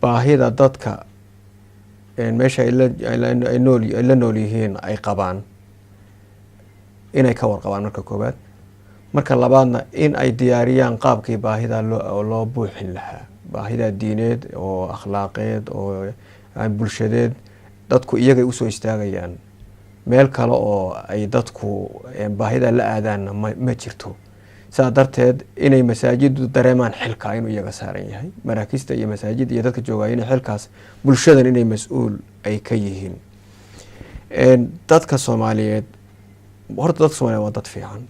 B: baahida dadka meesha ay la nool yihiin ay qabaan inay ka warqabaan marka koobaad. marka labaadna in ay diyaariyaan qaabkii baahida loo buuxin lahaa. baahida diineed oo akhlaaqeed oo bulshadeed dadku iyagay usoo istaagayaan meel kale oo ay dadku baahida la aadaanna ma jirto. saa darteed inay masaajidu dareemaan xilka inuu iyaga saaran yahay, maraakista iyo masaajid iyo dadka joogaa inay xilkaas bulshadan inay mas-uul ay ka yihiin. dadka Soomaaliyeed horta dadka Soomaaliyeed waa dad fiican,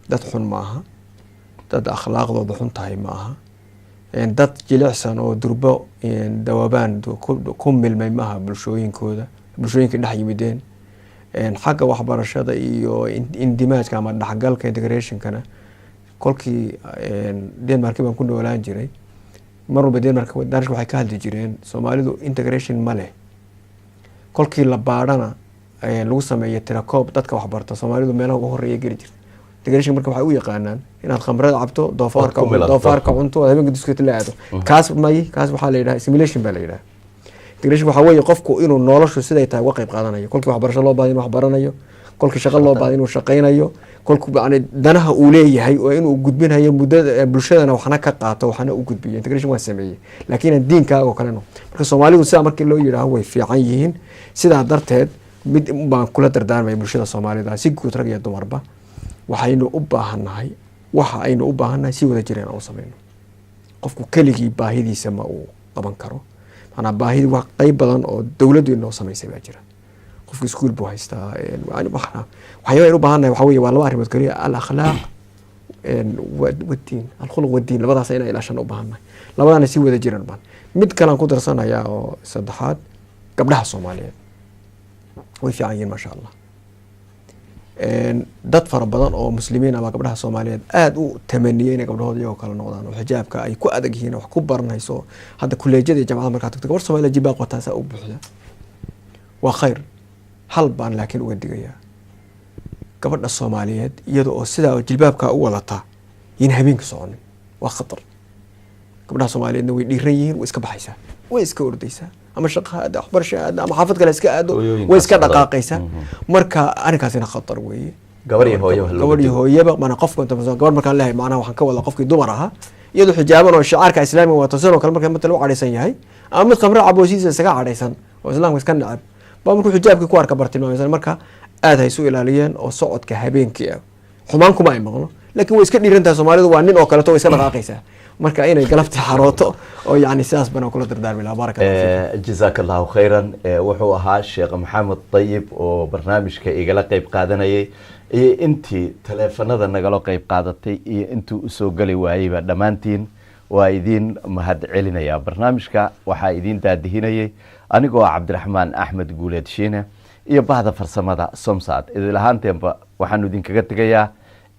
B: dad xun ma aha, dad akhlaaqdooda xun tahay ma aha, dad jilicsan oo durbo dawabaan ku milmay ma aha bulshooyinka dhex yimideen. xagga waxbarashada iyo indimaajka ama dhexgalka integrationkana kolkii Denmark baan ku noolaan jiray, mar walba Denmark waxay ka hadli jireen Soomaalidu integration ma leh. kolkii la baadhana lagu sameeyo tirakoob dadka waxbarta Soomaalidu meelaha ugu horeeya geli jirta. integration marka waxay u yaqaanaan inaad khamrada cabto, doofaarka cunto, habeenka diskooti la aado. kaas waxaa la yidhaha assimilation baa la yidhaha. integration waxaa weeye qofku inuu noloshu siday tahay uga qayb qaadanayo. kolkii waxbarasho loo baahday inuu waxbaranayo, kolkii shaqo loo baahday inuu shaqaynayo, kolkuu yani danaha uu leeyahay oo inuu gudbinayo muddada bulshadana waxna ka qaato waxna u gudbiyo. integration waa sameeyey, laakiin diinkaaga oo kalena. marka Soomaalidu sidaa markii loo yidhaaho way fiican yihiin. sidaa darteed mid baan kula dardaarmaya bulshada Soomaalida si guud rag iyo dumarba, waxaynu u baahannahay si wada jireen aan u samayno. qofku keligii baahidiisa ma uu qaban karo. maanaa baahidi wax qayb badan oo dowladdu inoo samaysay baa jira. qofku iskuul buu haystaa. waxyaabaha aynu u baahannahay waxaa weeye waa laba arrimood kaliya: al akhlaaq wadiin, alkhuluq wadiin. labadaas inaan ilaashana u baahannahay. labadaana si wada jiran baan. mid kalean ku darsanayaa oo saddexaad, gabdhaha Soomaaliyeed way fiican yihiin maasha Allah. dad fara badan oo muslimiin ama gabdhaha Soomaaliyeed aad u tamaniyay inay gabdhahooda iyagoo kala noqdaan oo xijaabka ay ku adag yihiin, wax ku baranayso. hadda kuleejyada iyo jaamacada markaa tagto gabadh Soomaaliyeed jibaaq wataa saa u buuxda, waa khayr. hal baan laakiin uga digayaa: gabadha Soomaaliyeed iyada oo sidaa jilbaabka u wadata in habeenka soconin waa khatar. gabdhaha Soomaaliyeedna way dhiiran yihiin, way iska baxaysaa, way iska ordaysaa, ama shaqo aad, waxbarasho aad, ama xaafad kale iska aado, way iska dhaqaaqaysaa. marka arrinkaasina khatar weeye. gabadhii hooyaba mana qofka gabadh markaan leeyahay macnaha waxaan ka wadaa qofkii dumar ahaa iyadoo xijaaban oo shicaarka islaamiga wato, sidoo kale marka mid u cadhaysan yahay ama mid khamro caboosiisa isaga cadhaysan oo islaamka iska necab baa markuu xijaabkii ku arka bartilmaamaysan. marka aad hay isu ilaaliyeen oo socodka habeenkii ah xumaan kuma ay maqno, laakiin way iska dhiiran tahay. Soomaalidu waa nin oo kaleeto way iska dhaqaaqaysaa. marka inay galabti xarooto oo yani sidaas bana kula dardaarmi lahaa. barakallahu
A: jazakallahu khayran. wuxuu ahaa Sheekh Maxamed Tayyib oo barnaamijka igala qayb qaadanayay, iyo intii taleefanada nagala qayb qaadatay iyo intuu usoo gali waayeyba dhammaantiin waa idin mahad celinaya. barnaamijka waxaa idin daadihinayay anigoo Cabdiraxmaan Axmed Guuleed Shiine iyo bahda farsamada Somsad. idil ahaanteenba waxaanu idinkaga tegayaa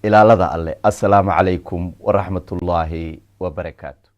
A: ilaalada alle. assalaamu calaykum waraxmatullaahi وبركاته.